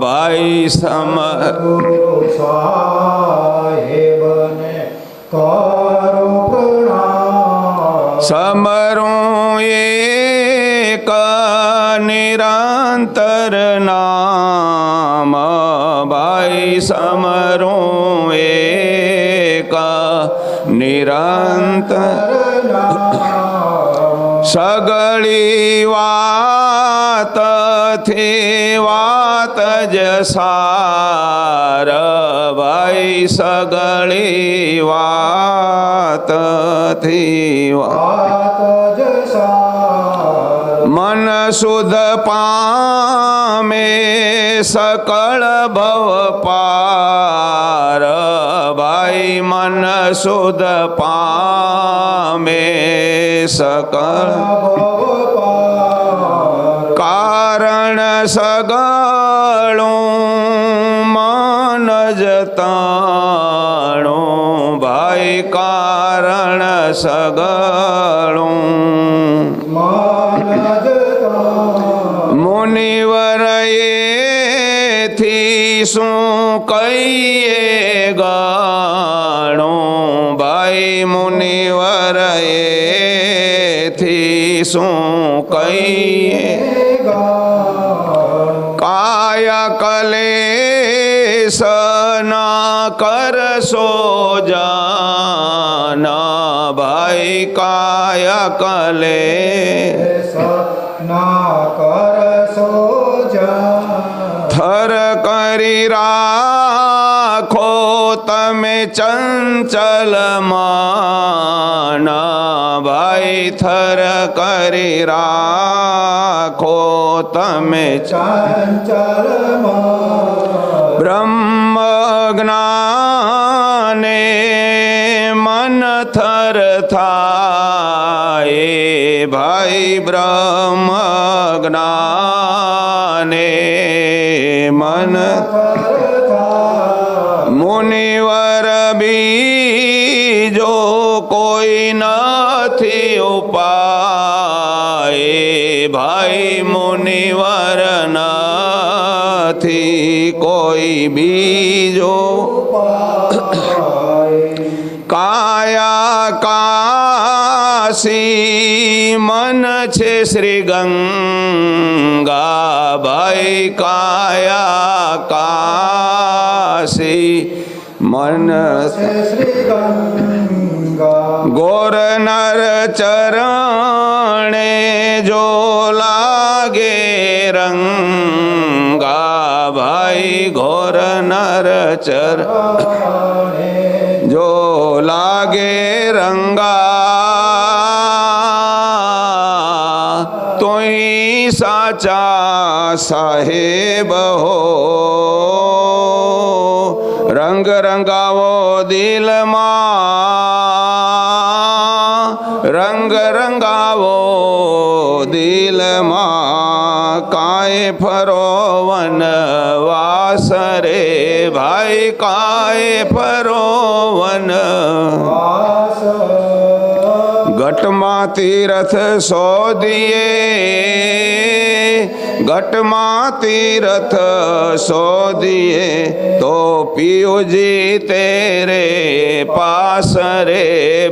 ભાઈ સદગુરુ સાહેબને કરું પ્રણામ. સમરું એક નિરંતર નામ, ભાઈ સમરું એક નિરંતર સગળી વાતથી વાત જ સાર, ભાઈ સગળી વાતથી વાત જ સાર. મન શુદ્ધ પામે સકળ ભવ પાર, ભાઈ ભાઈ મન સુધ પામે સકળ ભવ પાર કારણ સગળું મન જતાણું ભાઈ કારણ સગળું માન જતા મુનિવર એથી શું કહીએ ગાણું ભાઈ મુનિવર એથી શું કહીએ કાયા કલેશ ના કરશો જાના ભાઈ કાયા કલેશ ના કરશો જા થર કરી રાખો તમે ચંચલ માના ભાઈ થર કરી રાખો તમે ચંચલ બ્રહ્મ જ્ઞાને મન થર થાય ભાઈ બ્રહ્મ જ્ઞાને મન મુનિવર બીજો કોઈ નથી ઉપાય ભાઈ મુનિવર નથી કોઈ બીજો કાયા કાશી મન છે શ્રી ગંગા ભાઈ કાયા કાશી મન શ્રી ગંગા ગોર નર ચરણે જો લાગે રંગા ભાઈ ઘોર નર ચરણે જો લાગે રંગા તોય સાચા સાહેબ હો રંગ રંગાવો દિલમાં રંગ રંગાવો દિલમાં કાય ફરો વનવાસ રે ભાઈ કાય ફરો વન ઘટમાં તીરથ શોધીએ ઘટમાં તીરથ શોધીએ તો પિયુજી તેરે પાસ રે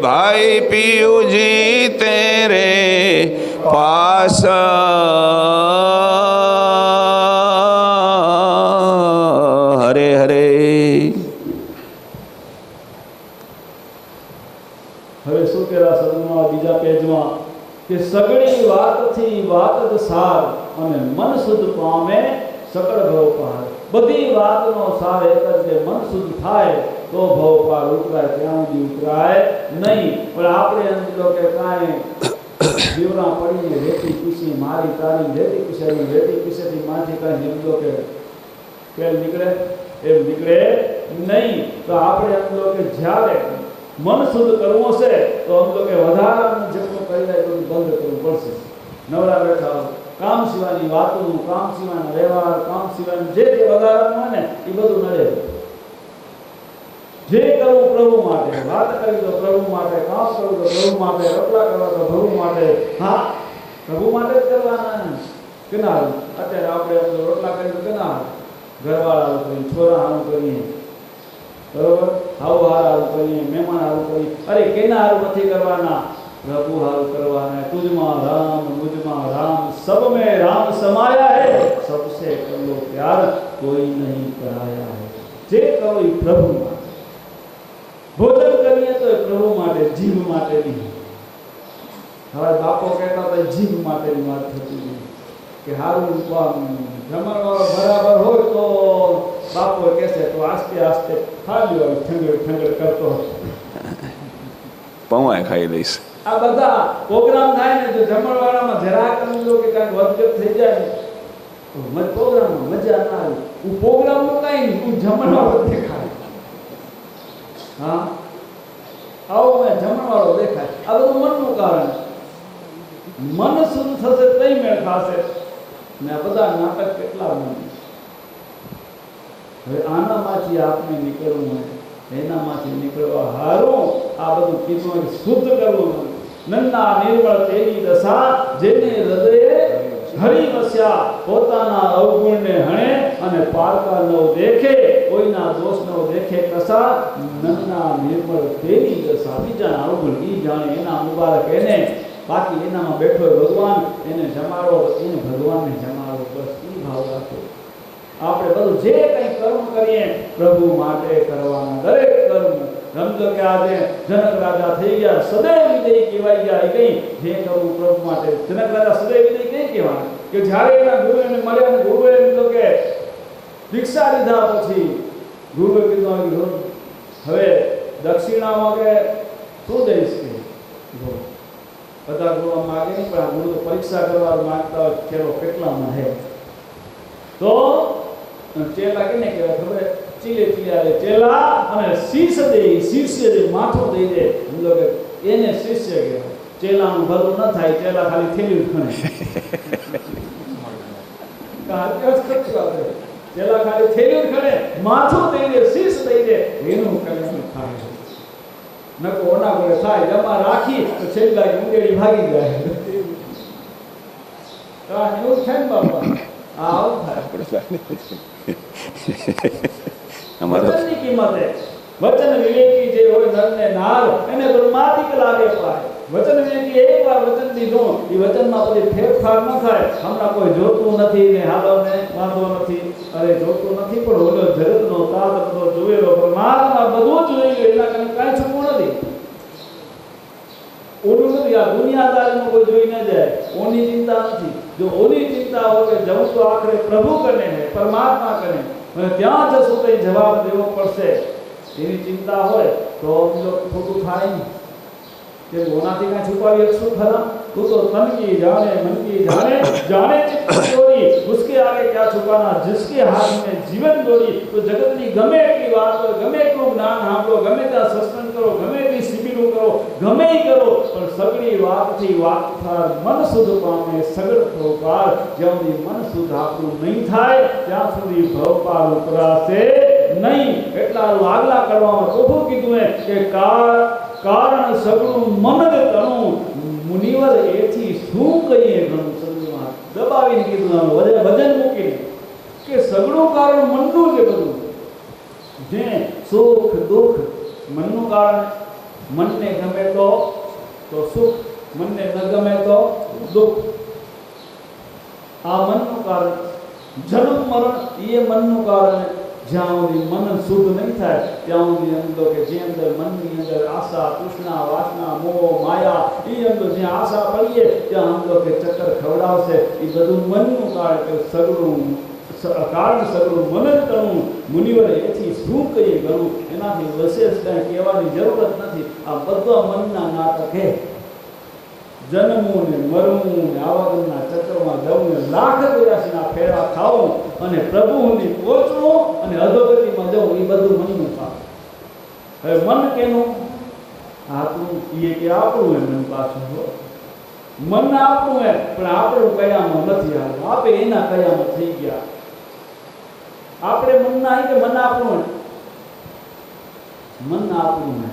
ભાઈ પિયુજી તેરે પાસ હરે હરે હવે શું કહેવા સદમાં બીજા પેજમાં કે સગળી વાતથી વાત જ સાર અને મન શુદ્ધ પામે સકળ ભવ પાર. બધી વાતનો સાર એક જ કે મન શુદ્ધ થાય તો ભવ પાર ઉતરાય, ત્યાં સુધી ઉતરાય નહીં. પણ આપણે એમ કીધું કે કાંઈ જીવના પડીને રેતી પીસી મારી તારી રેતી પીસેથી માંથી કાંઈ નિમદો કે પેલ નીકળે એમ નીકળે નહીં. તો આપણે એમ કીધું કે જ્યારે મન શુદ્ધ કરવું છે તો આમ તો કે વધારાનું જેટલું કરી જાય એટલું બંધ કરવું પડશે. નવરા બેઠા કામ સિવાયની વાતોનું, કામ સિવાયનો વ્યવહાર, કામ સિવાયનું જે વધારાનું હોય ને એ બધું નડે. જે કરવું પ્રભુ માટે, વાત કરી તો પ્રભુ માટે, કામ કરવું તો પ્રભુ માટે, રટલા કરવા તો પ્રભુ માટે. હા, પ્રભુ માટે જ કરવાના. કેના અત્યારે આપણે રોટલા કરી તો કેના ઘરવાળા કરીએ, છોરા હારું કરીએ, બરોબર, આવું હારું કરીએ, મહેમાન હારું કરીએ. અરે કેના હારું નથી કરવાના? પ્રભુ હારું કરવાના. તુજમાં રામ મુझમાં રામ, सब में राम समाया है, सबसे करो प्यार कोई नहीं कराया है. જે કરો એ પ્રભુ માટે. ભોજન કરીએ તો એ પ્રભુ માટે, જીવ માટે નહીં. હવે બાપો કહેતા હતા જીવ માટેની વાત થતી હતી કે હારું જમણવાળો બરાબર હોય તો બાપો કહેશે તો આસ્તે આસ્તે ખાલી ઠંગડ ઠંગડ કરતો પૌવા ખાઈ લઈશ. આ બધા પ્રોગ્રામ થાય ને તો જમણવાળામાં જરાક સમજો કે કાંઈક વધઘટ થઈ જાય ને તો પ્રોગ્રામમાં મજા ના આવે. હું પ્રોગ્રામનું કાંઈ નહીં, હું જમણવાળો દેખાય. હા આવો મેં જમણવાળો દેખાય, આ બધું મનનું કારણ. મન શુદ્ધ થશે તઈ મેળ ખાશે. ને આ બધા નાટક કેટલા મન. હવે આનામાંથી આપણે નીકળવું હોય, એનામાંથી નીકળવા હારું આ બધું કીધું શુદ્ધ કરવું. નન્ના નિર્મળ તેની દશા જેને હૃદયે હરી વસ્યા, પોતાના અવગુણને હણે અને પારકા ન દેખે, કોઈના દોષ ન દેખે કસા. નન્ના નિર્મળ તેની દશા, બીજાના અવગુણ ઈ જાણે, એના મુબારક એને, બાકી એનામાં બેઠો ભગવાન, એને જમાડો, એને ભગવાનને જમાડો, બસ ઈ ભાવ રાખો. આપણે બધું જે કંઈ કર્મ કરીએ પ્રભુ માટે કરવાના. દરેક કર્મ સમજો કે આજે જનક રાજા થઈ ગયા, સદૈવ વિદય કહેવાય ગયા. એ કઈ જે કરવું પ્રભુ માટે. જનક રાજા સદૈવ વિદય કઈ કહેવાય કે જ્યારે એના ગુરુ એને મળ્યા, ગુરુએ એમ તો કે દીક્ષા લીધા પછી ગુરુએ કીધું હવે દક્ષિણામાં કે શું દઈશ કે બધા ગુરુ માગે નહીં, પણ આ ગુરુ પરીક્ષા કરવા માંગતા હોય ચેલો કેટલામાં હે. તો ચેલા કેને કહેવાય ખબર? ચીલે ચીલે ચેલા અને શીશ દે, શિષ્ય દે, માથું દઈ દે, સમજો કે એને શિષ્ય કહેવાય. ચેલાનું ભલું ન થાય, ચેલા ખાલી થેલી ખણે. ચેલા ખાલી થેલી ખણે, માથું દઈ દે, શીશ દઈ દે, એનું કલ્યાણ થાય. નકો ઓના કરે થાય, જમા રાખી તો છેલ્લા ઉંદેડી ભાગી જાય. એવું છે ને બાપા, આવું થાય. વચનની કિંમતે વચન વિવેકી જે હોય નરને નાર, એને બ્રહ્માદિક લાગે પાય. વચન વિવેકી એકવાર વચન દીધું, એ વચનમાં પછી ફેરફાર ન થાય. હમણાં કોઈ જોતું નથી ને હાલો ને વાંધો નથી, અરે જોતું નથી પણ ઓલો જગતનો તાત બધો જોયેલો પરમાત્મા બધું જોઈ લે, એના કારણે કાંઈ છૂટવું નથી. ઓલું નથી, આ દુનિયાદારીનું કોઈ જોઈ ન જાય. ઓની ચિંતા નથી. જો ઓની ચિંતા હોય કે જવું તો આખરે પ્રભુ કને હે, પરમાત્મા કને, અને ત્યાં જશું તો જવાબ દેવો પડશે, એની ચિંતા હોય તો ખોટું થાય નહીં. કે ઓનાથી કાંઈ છુપાવી શકશું ખરા? તું તો તન કી જાने मन की जाने, जाने चित्त चोरी, उसके आगे क्या छुपाना, जिसके हाथ में जीवन दौरी. तो जगतની ગમે એટલી વાત હોય, ગમે એટલું જ્ઞાન સાંભળો, ગમે ત્યાં સત્સંગ કરો, ગમે એટલી શિબિરો કરો, ગમે એ કરો, પણ સગળી વાતથી વાતથાર મન શુદ્ધ પામે સગળ ભવપાર. જ્યાં સુધી મન શુદ્ધ આપણું નહીં થાય ત્યાં સુધી ભવપાર ઉતરાશે નહીં. એટલા આગલા કરવામાં પ્રભુ કીધું કે કારણ સગળું મન જ તણું, મુનિવર એથી શું કહીએ ઘણું. સમજમાં દબાવીને કીધું, વજન મૂકીને કે સગળું કારણ મનનું છે બધું. જે સુખ દુઃખ મનનું કારણ. મનને ગમે તો સુખ, મનને ન ગમે તો દુઃખ. આ મનનું કારણ. જન્મ મરણ એ મનનું કારણ. જ્યાં સુધી મન શુદ્ધ નહીં થાય ત્યાં સુધી અંદર કે જે અંદર મનની અંદર આશા, તૃષ્ણા, વાસના, મોહ, માયા, એ અંદર જ્યાં આશા પડીએ ત્યાં અંદર કે ચક્કર ખવડાવશે. એ બધું મનનું કારણ. કે સગળું કારણ સગળું મન જ તણું, મુનિવર એથી શું કહીએ ઘણું. એનાથી વિશેષ કાંઈ કહેવાની જરૂરત નથી. આ બધા મનના નાટક હે. જન્મવું ને મરવું ને આવાગમના ચક્રમાં જવું ને લાખ 84 ફેરા ખાવું અને પ્રભુની પહોંચવું અને અધોગતિમાં જવું, એ બધું મનનું કામ. હવે મન કેનું? આપણું એ કે આપણું મન પાછું મન આપણું હે, પણ આપણું કયામાં નથી આવ્યું. આપે એના કયામાં થઈ ગયા. આપણે મનના કે મન આપણું હે, મન આપણું હે,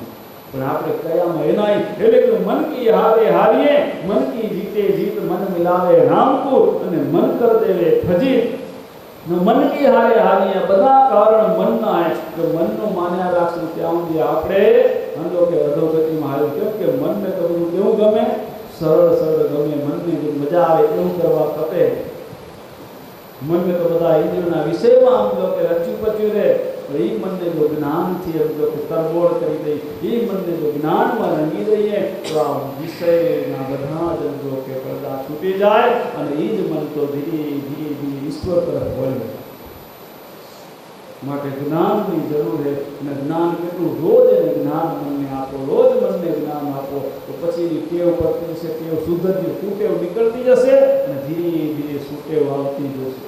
પણ આપણે કયામાં એના. એટલે મન કી હારે હારીએ, મન કી જીતે જીત, મન મિલાવે રામકુ અને મન કર દેવે ફજીત. મન કી હારે હારીએ બધા કારણ મનના હે. કે મનનું માન્યા રાખશું ત્યાં સુધી આપણે સમજો કે અધોગતિમાં આવ્યું. કેમ કે મનને તો બધું કેવું ગમે? સરળ સરળ ગમે. મનને જો મજા આવે એવું કરવા ખપે. મનને તો બધા ઇન્દ્રિયોના વિષયમાં સમજો કે રચ્યું પચ્યું રહે. તો એ મનને જો જ્ઞાનથી સમજો કે તરબોળ કરી દઈ, એ મનને જો જ્ઞાનમાં રંગી દઈએ તો આ વિષયના બધા જ સમજો કે પડદા છૂટી જાય અને એ જ મન તો ધીરે ધીરે ધીરે ઈશ્વર તરફ વળે. માટે જ્ઞાનની જરૂર છે. અને જ્ઞાન કેટલું? રોજ એને જ્ઞાન મનને આપો, રોજ મનને જ્ઞાન આપો. તો પછી ટેવ પડતી જશે, ટેવ સુધરતી, કુટેવ નીકળતી જશે અને ધીરે ધીરે સુટેવ આવતી જશે.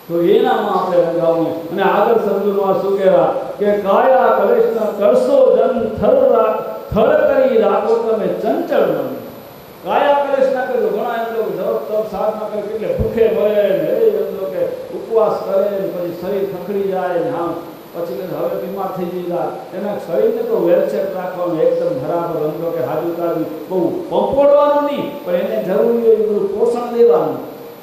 તો તો એનામાં આપણે રંગાવું. અને આગળ સદગુરુમાં શું કહેવા કે કાયા કલેશના કરશો જન થર કરી રાખો તમે ચંચળ મન. કાયા કલેશ ના કરજો. ઘણા એમ લોકો જપ તપ સાધના કરે, કેટલે ભૂખે મરે ને એમ લોકો ઉપવાસ કરે ને પછી શરીર ખખડી જાય ને હા પછી કે હવે બીમાર થઈ જાય. એના શરીરને તો વેલસેટ રાખવાનું, એકદમ બરાબર રંગો કે હાજુ કાઢવી, બહુ પંપોડવાનું નહીં, પણ એને જરૂરી હોય બધું પોષણ દેવાનું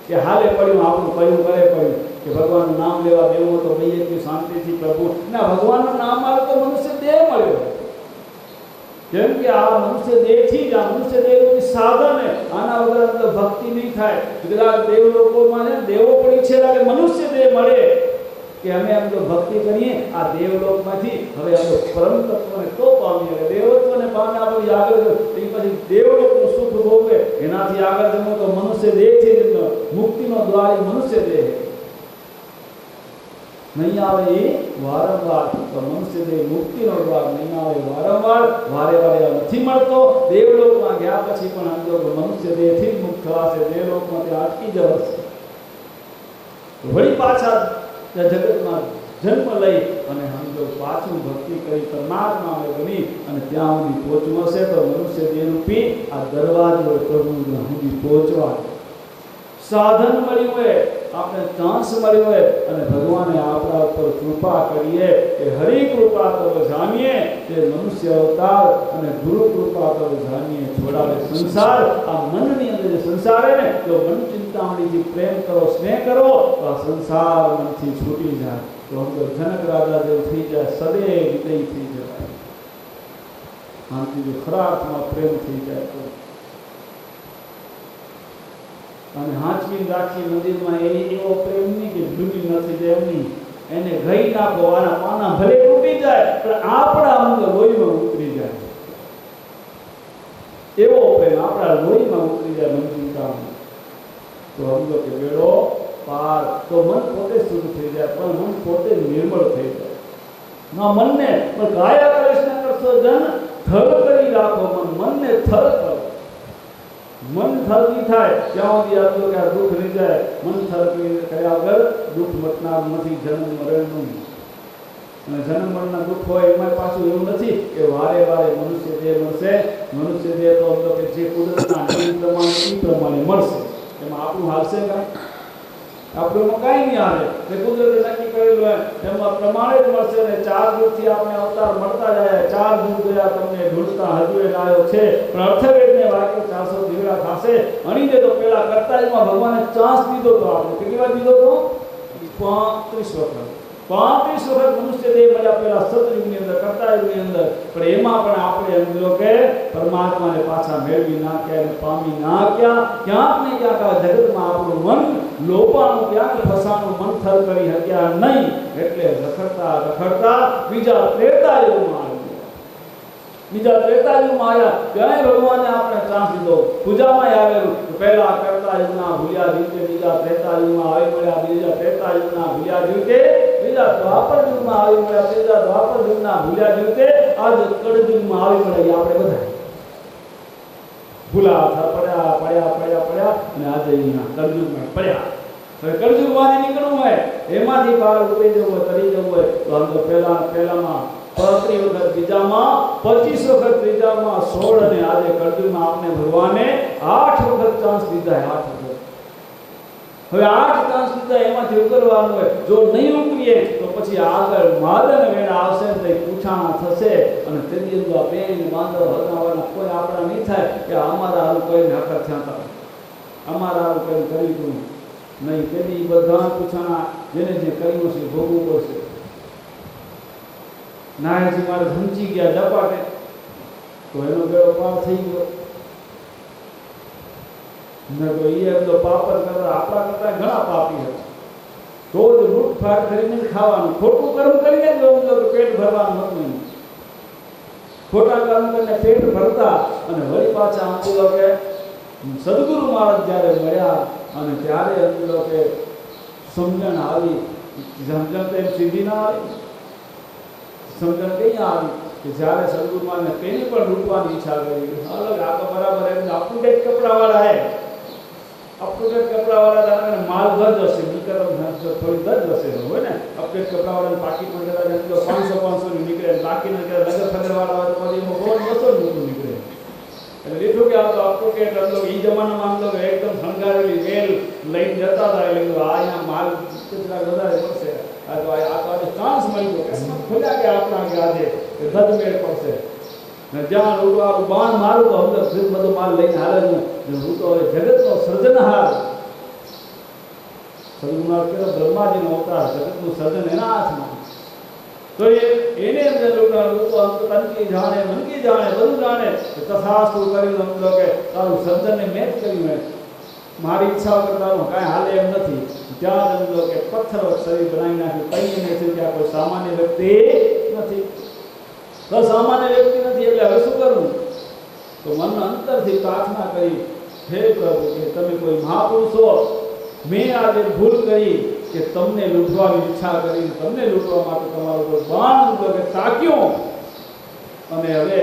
કે હાલે પડ્યું આપણું કયું કરે પડ્યું કે ભગવાનનું નામ લેવા દેવું તો કહીએ કે શાંતિથી પ્રભુ ના ભગવાનનું નામ આવે તો મનુષ્ય દેહ મળ્યો. કેમ કે આ મનુષ્ય દેહથી જ, આ મનુષ્ય દેહનું સાધન આના વગર અંદર ભક્તિ નહીં થાય. કેટલાક દેવ લોકોમાં ને દેવો પણ ઈચ્છેલા કે મનુષ્ય દેહ મળે કે અમે એમ જો ભક્તિ કરીએ આ દેવલોકમાંથી હવે અમે પરમ તત્વને તો પામીએ. દેવત્વને પામ્યા પછી આગળ પછી દેવલોકનું સુખ ભોગવે. એનાથી આગળ જમો તો મનુષ્ય દેહથી જ મુક્તિનો દ્વાર મનુષ્ય દેહ નહીં આવે એ વારંવાર. તો મનુષ્ય દેહ મુક્તિનો દ્વાર નહીં આવે વારંવાર, વારે વારે નથી મળતો. દેવલોકમાં ગયા પછી પણ આમ જો મનુષ્ય દેહથી જ મુક્ત થવાશે, દેવલોકમાં ત્યાં અટકી જવાશે. વળી પાછા જગતમાં જન્મ લઈ અને સમજો પાછું ભક્તિ કરી પરમાત્માને બની અને ત્યાં સુધી પહોંચવું હશે તો મનુષ્ય દેહરૂપી આ દરવાજો પ્રભુ સુધી પહોંચવા સાધન મળ્યું હોય, આપણે ચાન્સ મળ્યો હોય અને ભગવાને આપણા ઉપર કૃપા કરીએ કે હરિ કૃપા કરો જાણીએ તે મનુષ્ય અવતાર અને ગુરુ કૃપા કરો જાણીએ છોડાવે સંસાર. આ મનની અંદર જે સંસાર હે ને જો મન ચિંતામણીથી પ્રેમ કરો, સ્નેહ કરો તો આ સંસાર મનથી છૂટી જાય. તો અંદર જનક રાજા જેવું થઈ જાય, સદૈવ વિદય થઈ જાય. આનાથી જો ખરા અર્થમાં પ્રેમ થઈ જાય તો અને હાંચવી રાખી મંદિરમાં એવો પ્રેમ નહીં કે ડૂબી નથી જાય એમની, એને ગઈ નાખો. આના પાના ભલે તૂટી જાય પણ આપણા અંદર લોહીમાં ઉતરી જાય એવો પ્રેમ આપણા લોહીમાં ઉતરી જાય મન ચિંતામાં. તો સમજો કે બેડો પાર. તો મન પોતે શુદ્ધ થઈ જાય પણ મન પોતે નિર્મળ થઈ જાય. ના મનને પણ કાયા કલેશ ન કરશો જન થર કરી રાખો મન. મનને થર કરો. મન થર નહીં થાય ત્યાં સુધી આપજો કે આ દુઃખ નહીં જાય. મન થર કર્યા વગર દુઃખ મટનાર નથી જન્મ મરણનું. અને જન્મ મરણના દુઃખ હોય એમાં પાછું એવું નથી કે વારે વારે મનુષ્ય દેહ મળશે. મનુષ્ય દેહ તો સમજો કે જે કુદરતના નિયમ પ્રમાણે એ પ્રમાણે મળશે. એમાં આપણું હાલશે કાંઈ? આપણું કાંઈ નહીં હાલે. જે કુદરતે નક્કી કરેલું હોય એમાં પ્રમાણે જ મળશે. ને 4 યુગથી આપણે અવતાર મળતા જાય. 4 યુગ ગયા તમને ઢૂંઢતા હજુ એ લાયો છે પણ અર્થવેદને વાક્ય 400 દીવડા થશે. અણી દે તો પેલા કરતાજમાં ભગવાને ચાન્સ દીધો તો આપણે કેટલી વાર દીધો તો 35 વખત. 35 વખત મનુષ્ય દેહ મળ્યા પેલા સતયુગની અંદર, કરતાયુગની અંદર. પણ એમાં પણ આપણે એમ જો કે પરમાત્માને પાછા મેળવી નાખ્યા અને પામી નાખ્યા. ક્યાંક ને ક્યાંક આ જગતમાં આપણું મન લોપાનું, ક્યાંક ફસાનું મન થર કરી શક્યા નહીં. એટલે રખડતા રખડતા બીજા ત્રેતાયુગમાં આવ્યા. બીજા ત્રેતાયુગમાં આવ્યા ત્યાં ભગવાને આપણે ચાન્સ દીધો. પૂજામાં આવેલું પહેલા કરતાયુગના ભૂલ્યા દિવસે બીજા ત્રેતાયુગમાં આવી મળ્યા. બીજા ત્રેતાયુગના ભૂલ્યા દિવસે બીજા દ્વાપર યુગમાં આવી મળ્યા. ત્રીજા દ્વાપર યુગના ભૂલ્યા દિવસે આજ કળયુગમાં આવી મળ્યા. આપણે બધા ભૂલા પડ્યા પડ્યા પડ્યા પડ્યા અને આજે અહીંયા કળયુગમાં પડ્યા. હવે કળયુગમાંથી નીકળવું હોય, એમાંથી બહાર ઉતરી જવું હોય, તરી જવું હોય તો આમ તો પહેલામાં 35 વખત, બીજામાં 25 વખત, ત્રીજામાં 16 અને આજે કળયુગમાં આપણે ભગવાને 8 વખત ચાન્સ દીધા. 8 વખત. હવે 8 ચાન્સ દીધા એમાંથી ઉતરવાનું હોય. જો નહીં ઉતરીએ તો પછી આગળ માદન વેળા આવશે ને તે પૂછાણા થશે અને તેની અંદર બેન બાંધવ હરનાવાના કોઈ આપણા નહીં થાય કે અમારા હાલ કોઈને હકર થયા હતા, અમારા હાલ કોઈ કરી દઉં નહીં. તેની બધા પૂછાણા જેને જે કર્યું છે ભોગવું પડશે. નાયજી મારે સમજી ગયા ડપાટે તો એનો બેડો પાર થઈ ગયો. ન તો એ એમ તો પાપ જ કરતા આપણા કરતા ઘણા પાપી હતા. રોજ લૂંટફાટ કરીને ખાવાનું, ખોટું કર્મ કરીને જ પેટ ભરવાનું હતું નહીં. ખોટા કર્મ કરીને પેટ ભરતા અને વળી પાછા આંબુલો કે સદગુરુ મહારાજ જ્યારે મળ્યા અને ત્યારે આંબુલો કે સમજણ આવી. સમજણ તો એમ સીધી ના આવી. સમજણ કઈ આવી કે જ્યારે સદગુરુ મહારાજને તેની પણ લૂંટવાની ઈચ્છા કરી. અલગ આ તો બરાબર એમ આપણું કંઈક કપડાવાળા હે અપટુડેટ કપડાવાળા દાદાને માલ ગજ હશે, નીકળ થોડી ગજ હશે હોય ને, અપડેટ કપડાવાળાને પાકીટમાં જરા 500 ની નીકળે, બાકીના નગર ફગરવાળા હોય તો પછી એમાં 100 ની નીકળે. એટલે એટલું કે આ તો અપટુડેટ એટલે એ જમાનામાં આમ તો એકદમ શણગારેલી વેલ લઈને જતા હતા. એટલે આ અહીંયા માલ કેટલા વધારે પડશે, આ તો આજે ચાન્સ મળી ગયો, કિસ્મત ખોલ્યા કે આપણા કે આજે ગજ મેળ પડશે. ને જ્યાં લૂંટવાનું બાણ મારું તો અંદર બધો માલ લઈને હાલે છે. હું તો જગતનો સર્જનહાર, સદગુણાર કેવો બ્રહ્માજીનો અવતાર, જગતનું સર્જન એના હાથમાં. તો એને અંદર લૂંટવાનું તો અંત તનકી જાણે મનકી જાણે બધું જાણે. તથાસ્તુ કરીને સમજો કે તારું સર્જનને મેચ કર્યું, મારી ઈચ્છા કરવાનું કાંઈ હાલે એમ નથી. ત્યાં સમજો કે પથ્થર શરીર બનાવી નાખ્યું, કઈ નથી ત્યાં કોઈ સામાન્ય વ્યક્તિ નથી, તો સામાન્ય વ્યક્તિ નથી. એટલે હવે શું કરવું? તો મન અંતરથી પ્રાર્થના કરી, હે પ્રભુ કે તમે કોઈ મહાપુરુષો, મેં આજે ભૂલ કરી કે તમને લૂંટવાની ઈચ્છા કરી, તમને લૂંટવા માટે તમારો કોઈ બાણ કે તાક્યો, અને હવે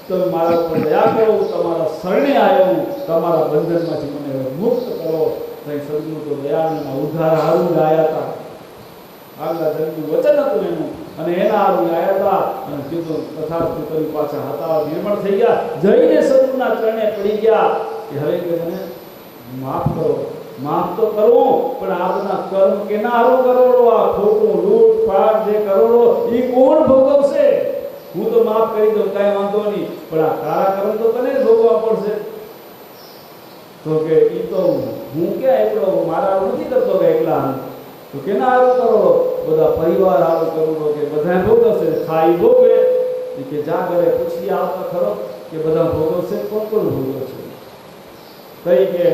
તમે મારા ઉપર દયા કરો, તમારા શરણે આવ્યો, તમારા બંધનમાંથી મને મુક્ત કરો. કંઈ સદગુરુ તો દયાળુના ઉદ્ધાર હારું ગાયા હતા, આગલા જન્મનું વચન હતું એનું, અને એના હારું ગાયા હતા. અને કીધું તથાસ્તુ કરી પાછા હતા નિર્મળ થઈ ગયા, જઈને સદગુરુના ચરણે પડી ગયા કે હવે કે મને માફ કરો. માફ તો કરવું, પણ આ બધા કર્મ કેના હારું કરોડો, આ ખોટું લૂંટફાટ જે કરોડો એ કોણ ભોગવશે? હું તો માફ કરી દઉં, કાંઈ વાંધો નહીં, પણ આ તારા કર્મ તો તને જ ભોગવવા પડશે. તો કે એ તો હું ક્યાં એકલો, મારા હારું નથી કરતો કે એકલા. તો કેના હારું કરોડો? બધા પરિવાર હારું કરોડો કે બધા ભોગવશે, ખાઈ ભોગવે. કે જા ઘરે પૂછી આવતો ખરો કે બધા ભોગવશે, કોણ કોણ ભોગવશે? કઈ કે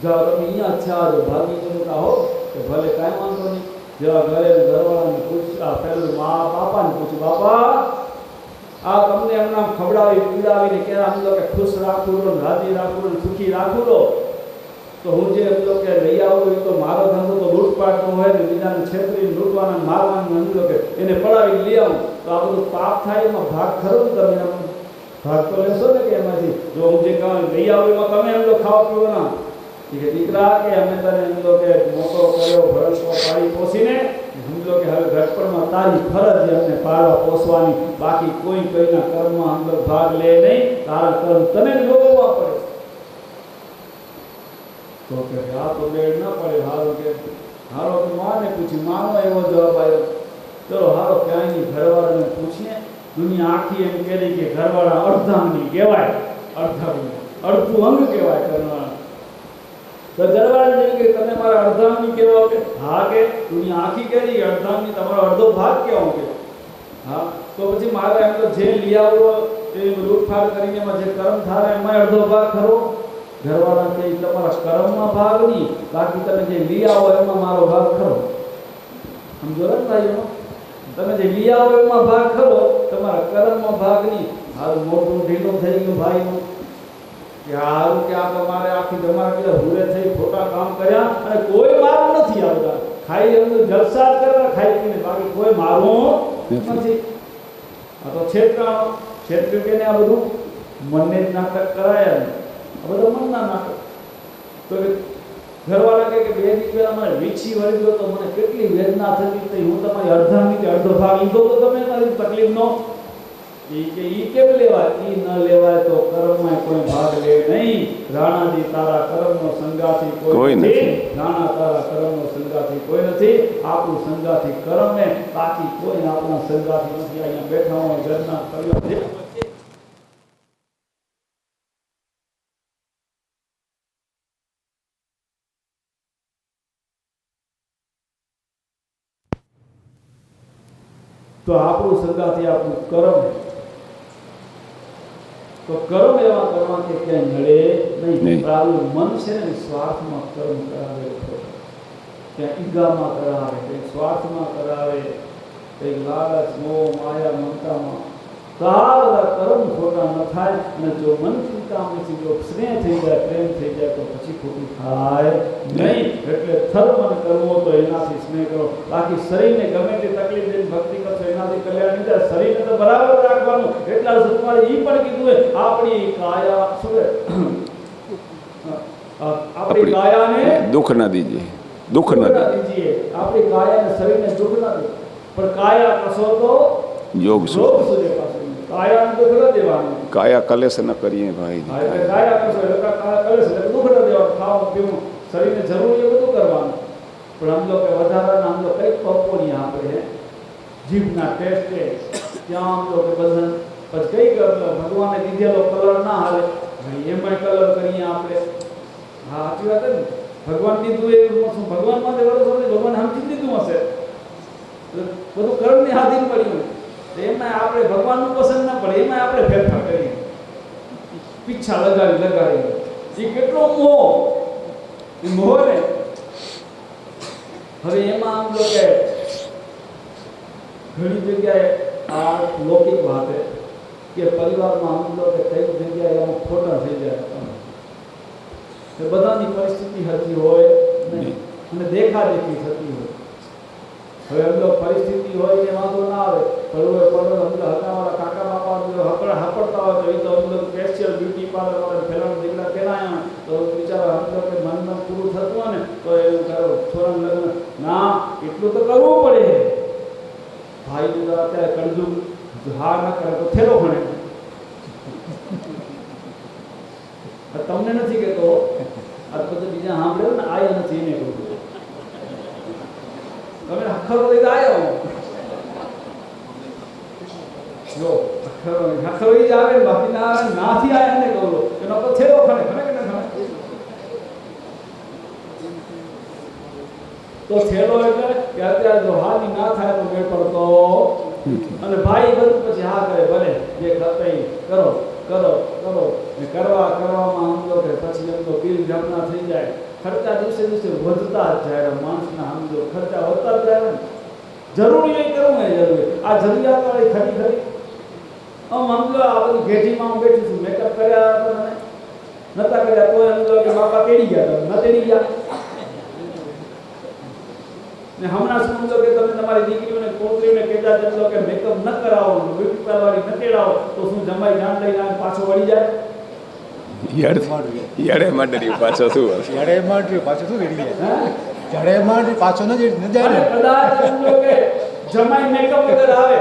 જાઓ તમે અહીંયા છા જો ભાગી જતા હો કે ભલે કાંઈ વાંધો નહીં. જેવા ઘરે ઘરવાળાને પૂછ્યા, પહેલું મા બાપાને પૂછ્યું, બાપા આ તમને એમના ખવડાવી પીડાવીને ક્યારે આમ કે ખુશ રાખું લો, રાજી રાખું લો, સુખી રાખું લો, તો હું જે એમ કે લઈ આવું એ તો મારો ધંધો તો લૂંટપાટનો હોય ને, બીજાને છેતરીને લૂંટવાના મારવાનું એમ કે એને પડાવીને લઈ આવું, તો આ બધું પાપ થાય. એમાં ભાગ ખરો ને? તમે ભાગ તો લેશો ને કે એમાંથી? જો હું જે કહું લઈ આવું એમાં તમે એમ તો ખાવા પીવાના કે દીકરા કે અમે તને એમ તો કે મોટો કર્યો, ભરસો પાડી પોસીને, સમજો કે હવે ઘટપણમાં તારી ફરજ છે અમને પાડવા પોસવાની, બાકી કોઈ કોઈના કર્મમાં અંદર ભાગ લે નહીં, તારા કર્મ તને જ ભોગવવા પડે. તો કે આ તો બેડ ન પડે. હારો કે હારો તો માને પૂછી, માનો એવો જવાબ આવ્યો. ચલો હારો ક્યાંય નહીં, ઘરવાળાને પૂછીએ. દુનિયા આખી એમ કહે કે ઘરવાળા અર્ધાંગની કહેવાય, અડધું અંગ કહેવાય ઘરવાળા. તો ઘરવાળા કે તમે મારા અર્ધાંગની કહેવાઓ કે? હા કે દુનિયા આખી કહી અર્ધાંગની તમારો અડધો ભાગ કહેવો કે? હા. તો પછી મારે એમ તો જે લઈ આવો એ લૂંટફાટ કરીને એમાં જે કર્મ થાય એમાં અડધો ભાગ ખરો. ઘરવાળા કે તમારા કર્મમાં ભાગ નહીં, બાકી તમે જે લઈ આવો એમાં મારો ભાગ ખરો. સમજો ને ભાઈઓ? તમે જે લઈ આવો એમાં ભાગ ખરો, તમારા કર્મમાં ભાગ નહીં. હારું મોટું ઢીલું થઈ ગયું ભાઈનું કે હારું કે આ તમારે આખી જમાના બધા ભૂલે થઈ ખોટા કામ કર્યા, અને કોઈ મારું નથી. આ બધા ખાઈ એમ જલસા કરવા ખાઈ પીને, બાકી કોઈ મારું નથી. આ તો છેતરાણો, છેતર્યું કે ને આ બધું મનને જ નાટક કરાયા ને, આ બધા મનના નાટક. તો ઘરવાળા કે બે દિવસ પહેલા મને વીછી વળી ગયો તો મને કેટલી વેદના થતી હતી, હું તમારી અડધાની અડધો ભાગ લીધો તો તમે મારી તકલીફનો. ઈ કેમ લેવાય? ઈ ન લેવાય તો કર્મમાં કોઈ ભાગ લે નહીં. રાણાજી તારા કર્મનો સંગાથી કોઈ નથી, રાણા તારા કર્મનો સંગાથી કોઈ નથી. આપણું સંગાથી કર્મ ને, બાકી કોઈ આપણા સંગાથી નથી. અહીંયા બેઠા હોય ઘરના પરિવાર તો આપણું સંગાથી આપણું કર્મ. તો કર્મ એવા કરવા કે ક્યાંય નડે નહીં. આપણું મન છે ને સ્વાર્થમાં કર્મ કરાવે, ક્યાં ઈગામાં કરાવે, કંઈક સ્વાર્થમાં કરાવે, કંઈક લાલચ, મોહ, માયા, મમતામાં. તો આ બધા કર્મ ખોટા ન થાય. અને જો મન ચિંતામાંથી જો સ્નેહ થઈ જાય, પ્રેમ થઈ જાય, તો પછી ખોટું થાય નહીં. એટલે ધર્મ કરવો તો એનાથી સ્નેહ કરો, બાકી શરીરને ગમે તે તકલીફ દઈને ભક્તિ કરશો એનાથી કલ્યાણ નહીં થાય. શરીરને તો બરાબર રાખવાનું. એટલા સત્મારે એ પણ કીધું હોય આપણી કાયા શું આપણી કાયાને દુઃખ ન દીજીએ, દુઃખ ન દુઃખ ના દીજીએ. દીજીએ. આપણી કાયા અને શરીરને દુઃખ ના દે, પણ કાયા કશો તો યોગ યોગ શું સુધી પાછું. કાયાને દુઃખ ન દેવાનું. કાયા કલેશ ન કરીએ ભાઈ. હા, એટલે કાયા કશો એટલે કાયા કરે છે એટલે દુઃખ ન દેવાનું. ખાવાનું પીવું શરીરને જરૂરી એ બધું કરવાનું. પણ આમ લોકો વધારાના આમ લોકો કઈ પપ્પોની આપણે જીભના ટેસ્ટે ત્યાં આમ લોકો બંધન પછી કઈ ભગવાને દીધેલો કલર ના હાલે ભાઈ એમાંય કલર કરીએ આપણે. હા સાચી વાત ને. ભગવાન દીધું એ શું ભગવાન માટે વરસ હોય ભગવાન સમજી દીધું હશે બધું કર્મની હાથીને પડ્યું એમાં આપણે ભગવાનનું પસંદ ના પડે એમાં આપણે ફેરફાર કરીએ પીછા લગાડી એ કેટલો મોહ એ મોહ ને હવે એમાં આમ લોકો ઘણી જગ્યાએ આ લૌકિક વાત કે પરિવારમાં આમ લોકો કઈ જગ્યાએ અમુક ખોટા થઈ જાય બધાની પરિસ્થિતિ હતી હોય નહીં અને દેખાદેખી થતી હોય. હવે એમ તો પરિસ્થિતિ હોય એ વાંધો ના આવે પણ હકાવાળા કાકા બાપા હપડતા હોય તો એ તો અમુક સ્પેશિયલ બ્યુટી પાર્લર વાળા ફેલાણ દીકરા કેના તો બિચારા અમુક મનમાં પૂરું થતું હોય ને તો એવું કરો છોરાનું લગ્ન ના એટલું તો કરવું પડે. ભાઈ અત્યારે કણજું હા ના કરે તો થેલો ભણે. તમને નથી કહેતો આ બધું બીજા સાંભળ્યો ને આયા નથી એને કહું તમે અખરો લઈને આવ્યો જો અખરો જ આવે ને બાકી ના આવે નાથી આયા ને કહું એનો તો થેલો ખણે ખણે કે ના ખણે તો થેલો એટલે કે અત્યારે જો હાની ના થાય તો મેળ પડતો અને ભાઈ બધું પછી હા કરે ભલે જે કરતા કરો કરો કરો ને કરવામાં આમ તો કે પછી એમ તો બિલ જમના થઈ જાય. ખર્ચા દિવસે દિવસે વધતા જ જાય માણસના આમ જો ખર્ચા વધતા જ જાય ને જરૂરી એ કરવું ને જરૂરી આ જરૂરિયાત વાળી ખરી ખરી આમ સમજો આ બધું ઘેટીમાં હું બેઠું છું મેકઅપ કર્યા હતા મને નતા કર્યા તો એમ કે બાપા તેડી ગયા ન તેડી ગયા ને હમણાં સમજો કે તમે તમારી દીકરીઓને પોતરીને કહેતા જેટલો કે મેકઅપ ન કરાવો બ્યુટી પાર્લર વાળી ન તેડાવો તો શું જમાઈ જાન લઈને પાછો વળી જાય યાડે માંડરી પાછો શું જડે માંડ્યું પાછું શું રેડી જાય જડે માંડ્યું પાછો ન જાય ને કદાચ સમજો કે જમાઈ મેકઅપ વગર આવે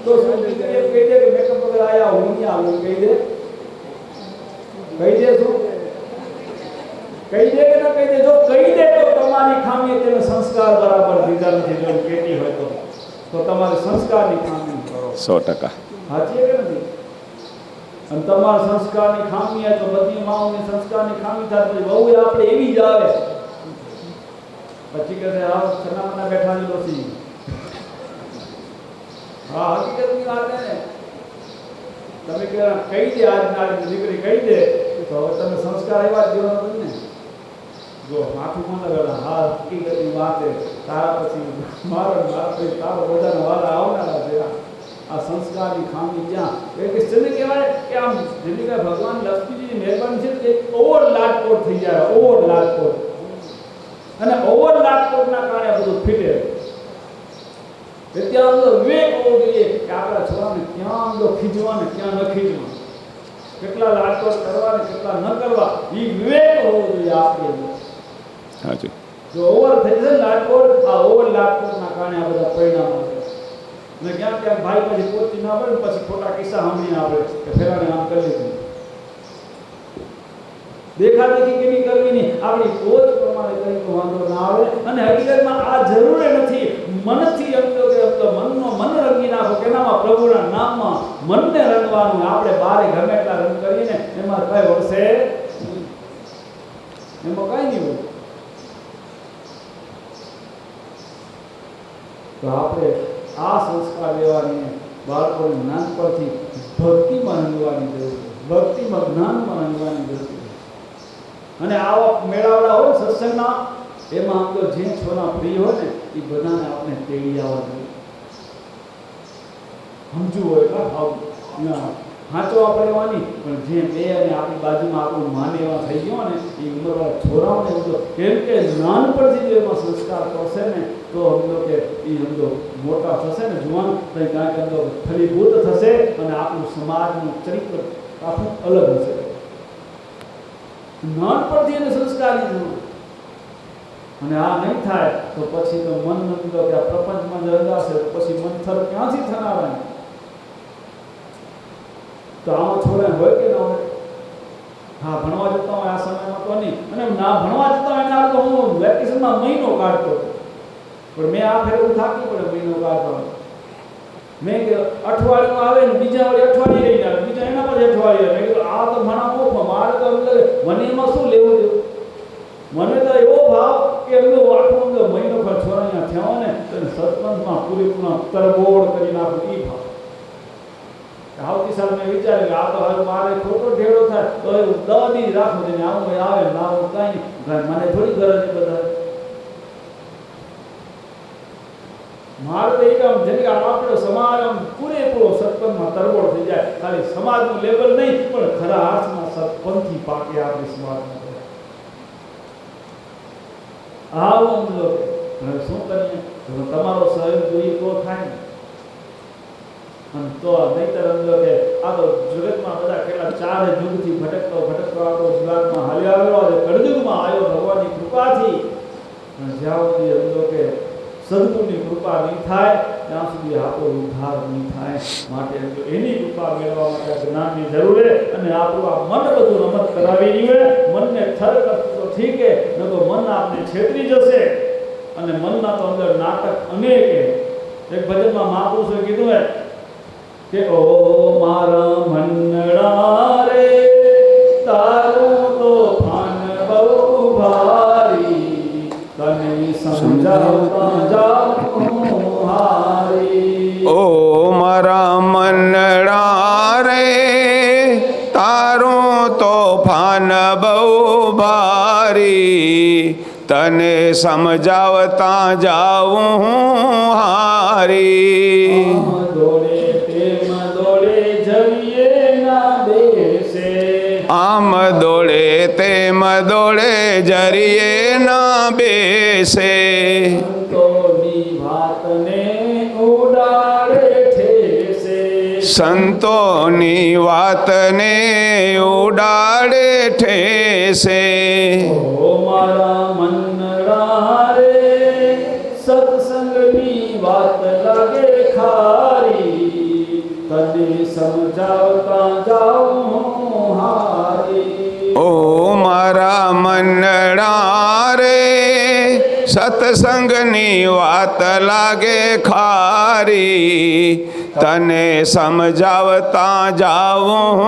તો શું દીકરી એમ કહી દે કે મેકઅપ વગર આયા હું નહીં આવું કહી દે શું કહી દે કે ન કહી દે જો કહી દે તો તમારી ખામી તેનો સંસ્કાર બરાબર દીધા નથી જો કહેતી હોય તો તમારે સંસ્કારની ખામી કરો 100%. સાચી કે નથી અને તમારા સંસ્કારની ખામી હોય તો બધી માઓની સંસ્કારની ખામી થાય તો બહુ આપણે એવી જ આવે પછી કહે આ સનામના બેઠાની ડોસી હા હકીકતની વાત છે ને તમે કહી દે આજના દીકરી કહી દે તો હવે તમે સંસ્કાર એવા જ દેવાનો નથી ને જો માથું કોણ લગાડે હા હકીકતની વાત છે તારા પછી મારો પછી તારો બધાના વાળા આવનારા છે આ સંસ્કારની ખામી જ્યાં એ ક્રિશ્ચનને કહેવાય કે આમ જેની કે ભગવાન લક્ષ્મીજીની મહેરબાની છે કે ઓવર લાડકોટ થઈ જાય ઓવર લાડકોટ અને ઓવર લાડકોટના કારણે બધું ફીટે ત્યાં તો વિવેક હોવો જોઈએ કે આપણા છોરાને ક્યાં તો ખીચવા ને ક્યાં ન ખીચવા કેટલા લાડકોટ કરવા ને કેટલા ન કરવા એ વિવેક હોવો જોઈએ આપણે હાજી જો ઓવર થઈ જાય લાડકોટ આ ઓવર લાડકોટના કારણે આ બધા પરિણામો છે ને ક્યાં ક્યાં ભાઈ પછી પહોંચી ના પડે પછી ખોટા કિસ્સા સાંભળીને આપણે કે ફેરાને આમ કરી દીધું દેખાદેખી કેવી કરવી નહીં આપણી પોત પ્રમાણે કરી તો વાંધો ના આવે અને હકીકતમાં આ જરૂરી નથી મનથી એમ તો કે મનનો મન રંગી નાખો કેનામાં પ્રભુના નામમાં મનને રંગવાનું આપણે બારે ગમે એટલા રંગ કરીને એમાં કઈ વર્ષે એમાં કઈ નહીં હોય તો આપણે આ સંસ્કાર લેવાની બાળકોને નાનપણથી ભક્તિમાં રંગવાની જરૂર છે ભક્તિમાં જ્ઞાનમાં રંગવાની જરૂર છે અને આવા મેળાવડા હોય સત્સંગના એમાં આમ તો જે છોના પ્રિય હોય ને એ બધાને આપણે તેડી આવવા જોઈએ સમજવું હોય કે હાચો આપણે લેવાની પણ જે બે અને આપણી બાજુમાં આપણું માને એવા થઈ ગયો ને એ ઉંમરવાળા છોરાઓને સમજો કેમ કે નાનપણથી જો એમાં સંસ્કાર કરશે ને તો સમજો કે એ સમજો મોટા થશે ને જુવાન તો કાંઈક સમજો ફલીભૂત થશે અને આપણું સમાજનું ચરિત્ર આખું અલગ હશે નાનપણથી એને સંસ્કારની જરૂર. અને આ નહીં થાય તો પછી તો મન નથી તો કે આ પ્રપંચમાં જ રંગાશે તો પછી મંથર ક્યાંથી થનારાય? તો આમાં છોકરાને હોય કે ન હોય? હા, ભણવા જતા હોય આ સમયમાં તો નહીં, અને ના ભણવા જતા હોય એના તો હું વેકેશનમાં મહિનો કાઢતો પણ મેં આ ફેર થાકી પડે મહિનો કાઢવાનો. મેં કે અઠવાડિયું આવે ને બીજા વાળી અઠવાડિયે રહીને આવે, બીજા એના પછી અઠવાડિયે. મેં કીધું આ તો ભણા મોફમાં મારે તો મને એમાં શું લેવું દેવું? મને તો એવો ભાવ કે એમનો આટલો મહિનો પર છોરાયા થયા ને તો સત્સંગમાં પૂરેપૂર્ણ તરબોળ કરી નાખું એ ભાવ. આવતી સાલ મેં વિચાર્યું કે આ તો હવે મારે ખોટો ઢેડો થાય તો એ 10 દી રાખો તેને આવું આવે ને આવું કાંઈ નહીં, મને થોડી ગરજ છે બધા. મારે તો એક આમ જેને આપણો સમાજ આમ પૂરેપૂરો સત્સંગમાં તરબોળ થઈ જાય, ખાલી સમાજનું લેવલ નહીં પણ ખરા અર્થમાં સત્પંથી પાકે આપણી સમાજમાં. આવું લોકો હવે શું કરીએ? તમારો સહયોગ જોઈએ તો થાય ને. અને તો નહીતર અંદર કે આ તો જગતમાં બધા કેટલા 4 યુગથી ભટકતો આપણો જીવાતમાં હાલ્યો આવેલો છે, કળયુગમાં આવ્યો ભગવાનની કૃપાથી. અને જ્યાં સુધી અંદર કે સદગુરુની કૃપા નહીં થાય ત્યાં સુધી આપણો ઉદ્ધાર નહીં થાય. માટે એની કૃપા મેળવવા માટે જ્ઞાનની જરૂર છે. અને આપણું આ મન બધું રમત કરાવી રહ્યું છે. મનને થર કરતું તો ઠીક છે, ન તો મન આપણે છેતરી જશે. અને મનના તો અંદર નાટક અનેક છે. એક ભજનમાં મહાપુરુષોએ કીધું છે કે ઓ મારા મનડા રે તારું તો ફાન બહુ ભારી, તને સમજાવતા જાઉં હારી. ઓ મારા મનડા રે તારું તોફાન બહુ ભારી, તને સમજાવતા જાઉં હારી. આમ દોડે તેમ દોડે જરીએ ના બેસે, સંતોની વાતને ઉડાડે ઠેસે. ઓ મારા મનડા રે સત્સંગની વાત લાગે ખારી, તને સમજાવતા જાઉં હારી. ઓ મારા મનડા રે સત્સંગની વાત લાગે ખારી, તને સમજાવતા જાઉં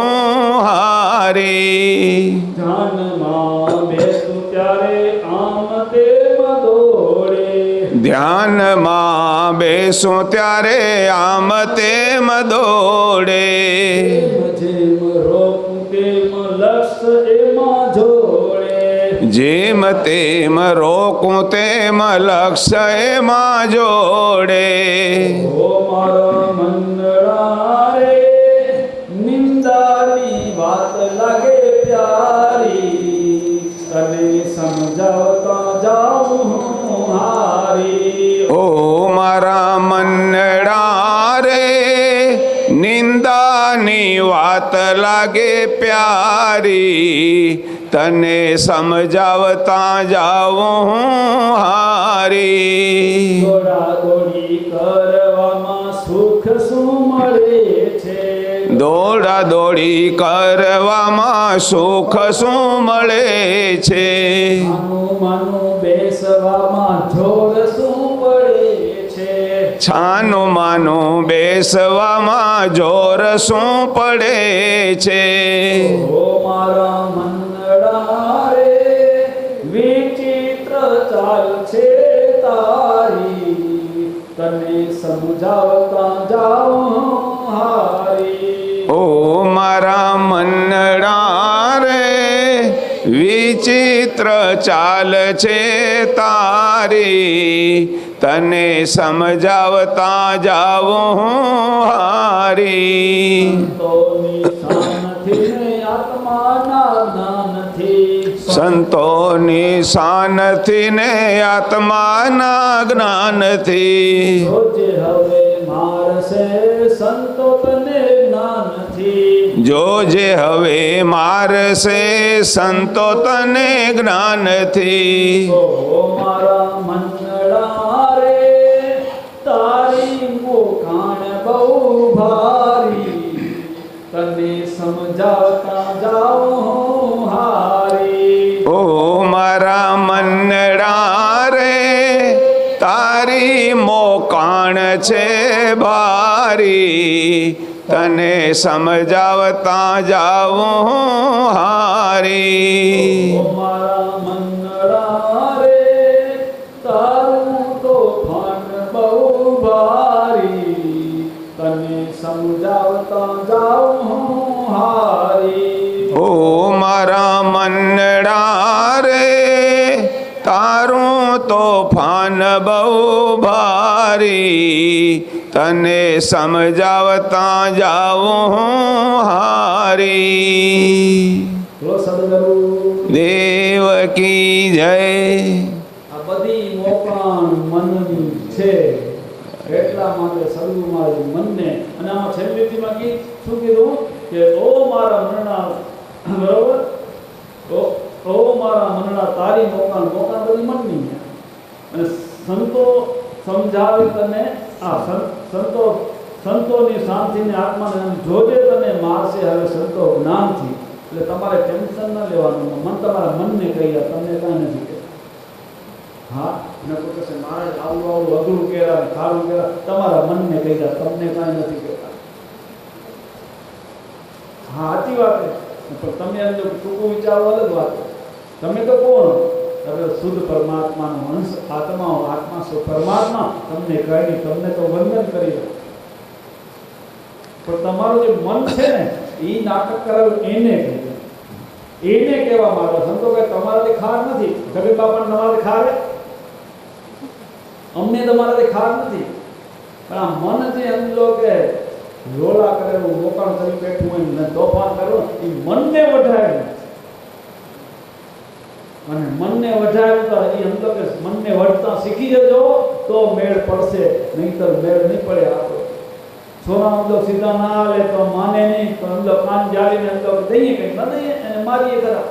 હારી. ધ્યાનમાં બેસું ત્યારે આમ તેમ દોડે, ધ્યાનમાં બેસું ત્યારે આમ તેમ દોડે, જેમ રોકું તેમ લક્ષ્ય એમાં જોડે, જેમ તેમ રોકું તેમ લક્ષ્ય એમાં જોડે. ઓ મારા મનડા રે નિંદાની વાત લાગે પ્યારી, તને સમજાવતા જાઉં હારી. ઓ મારા મનડા રે નિંદાની વાત લાગે પ્યારી, તને સમજાવતા જાઉં હારી. દોડા દોડી કરવામાં સુખ શું મળે છે, દોડા દોડી કરવામાં સુખ શું મળે છે, માનું માનું બેસવામાં જોર શું પડે છે, છાનું માનું બેસવામાં જોર શું પડે છે. ઓ મારા મનડા રે વિચિત્ર ચાલ છે તારી, તને સમજાવતા જાઉં હારી. ઓ મારા મનડા રે વિચિત્ર ચાલ છે તારી, તને સમજાવતા જાઉં હારી. સંતોની શાનથી ને આત્માના જ્ઞાનથી, સંતોની શાનથી ને આત્માના જ્ઞાનથી જો જે હવે મારશે સંતો તને જ્ઞાનથી જો જે હવે મારશે સંતો તને જ્ઞાનથી તો મારા મંગળા રે તારી મોકાણ બહુ ભારી તને સમજાવતા જાઉં હારી ઓ મારા મનડા રે તારી મોકાણ છે ભારી તને સમજાવતા જાઉં હારી ઓ મારા મંગળા રે તારું તો ફાન બહુ ભારી તને સમજાવતા જાઉં હારી ઓ મારા મનડા રે તારું તોફાન બહુ ભારી તને સમજાવતા જાઉં હારી બોલો સદગુરુ દેવકી જય આ બધી મોકાણ મનની છે એટલા માટે સદગુરુ મારે મનને અને આમાં છેલ્લી લીટીમાં શું કીધું કે ઓ મારા મનના બરોબર ઓ મારા મનના તારી મોકાણ બધી મનની છે અને સંતો સમજાવે તને સંતોની શાંતિને આત્માને જોજે તને મારશે હવે સંતો જ્ઞાનથી એટલે તમારે ટેન્શન ન લેવાનું મન તમારા મનને કહી દે તમને કાંઈ નથી કહેતા હા ને કોઈ કહેશે મહારાજ આવું અઘરું કહેવાય સારું કહેવાય તમારા મનને કહી દે તમને કાંઈ નથી કહેતા હા સાચી વાત છે પણ તમે એમ જો ટૂંકું વિચારો અલગ વાત તમે તો કોણ હવે શુદ્ધ પરમાત્માનો અંશ આત્મા શું પરમાત્મા તમને કહી તમને તો વંદન કરી દો પણ તમારું જે મન છે ને એ નાટક કરાવ્યું એને કહેવા માંગો સંતો કે તમારાથી ખાર નથી કબીર બાપા તમારાથી ખારે અમને તમારાથી ખાર નથી પણ આ મન જે સમજો કે લોલા કરે એવું મોકાણ કરી બેઠું હોય ને તોફાન કરવું એ મનને વઢાવ્યું અને મનને વઢાવ્યું તો એ સમજો કે મનને વઢતા શીખી જજો તો મેળ પડશે નહીંતર મેળ નહીં પડે આપણો છોરા સમજો સીધા ના આવે તો માને નહીં તો સમજો કાન જાળીને સમજો દઈએ કંઈક ના દઈએ અને મારીએ ખરા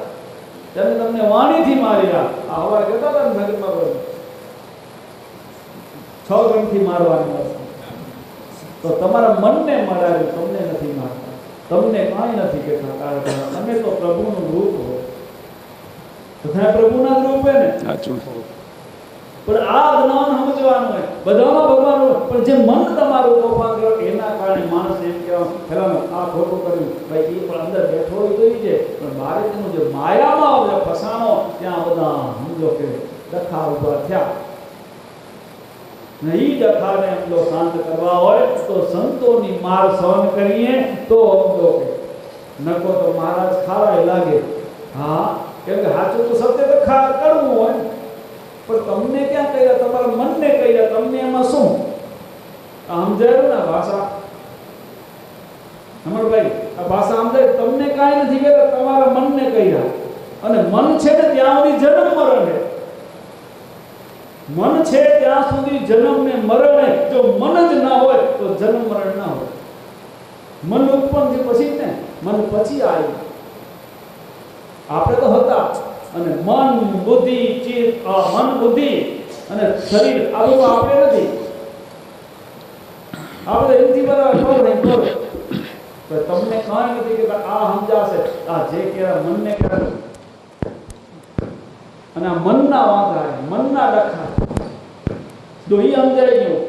તેને તમને વાણીથી મારી આ હવા કહેતા હતા ને નગરમાં 6 ગણથી મારવાની વસ્તુ તો તમારા મનને મરાવ્યું તમને નથી મારતા તમને કાંઈ નથી કહેતા કારણ તમે તો પ્રભુનું રૂપ હો બધા પ્રભુના જ રૂપ હે ને સાચું પણ આ જ્ઞાન સમજવાનું હોય બધામાં ભગવાન હોય પણ જે મન તમારું તોફાન કરે એના કારણે માણસ એમ કહેવા પેલા આ ખોટું કર્યું ભાઈ એ પણ અંદર બેઠો હોય જોઈ છે પણ બારે તેનું જે માયામાં ફસાણો ત્યાં બધા સમજો કે ડખા ઉભા થયા નહીં ડખાને સમજો શાંત કરવા હોય તો સંતોની માર સહન કરીએ તો સમજો કે નકો તો મહારાજ ખારાય લાગે હા કેમ કે સાચું તો સત્ય તો કરવું હોય પણ તમને ક્યાં કહ્યા તમારા મનને કહ્યા તમને એમાં શું સમજાયું ને ભાષા અમરભાઈ આ ભાષા સમજાય તમને કાંઈ નથી કહેતા તમારા મનને કહ્યા અને મન છે ને ત્યાં સુધી જન્મ મરણ મન છે ત્યાં સુધી જન્મ ને મરણ જો મન જ ના હોય તો જન્મ મરણ ના હોય મન ઉત્પન્ન થયું પછી ને મન પછી આવ્યું આપણે તો હતા અને મન બુદ્ધિ ચિત્ત મન બુદ્ધિ અને શરીર આ બધું આપણે નથી આપણે એમથી બરાબર તો તમને કાંઈ નથી કે આ સમજાશે આ જે કહેવાય મનને કહેવાય અને આ મનના વાંધા મનના ડખા જો એ સમજાઈ ગયું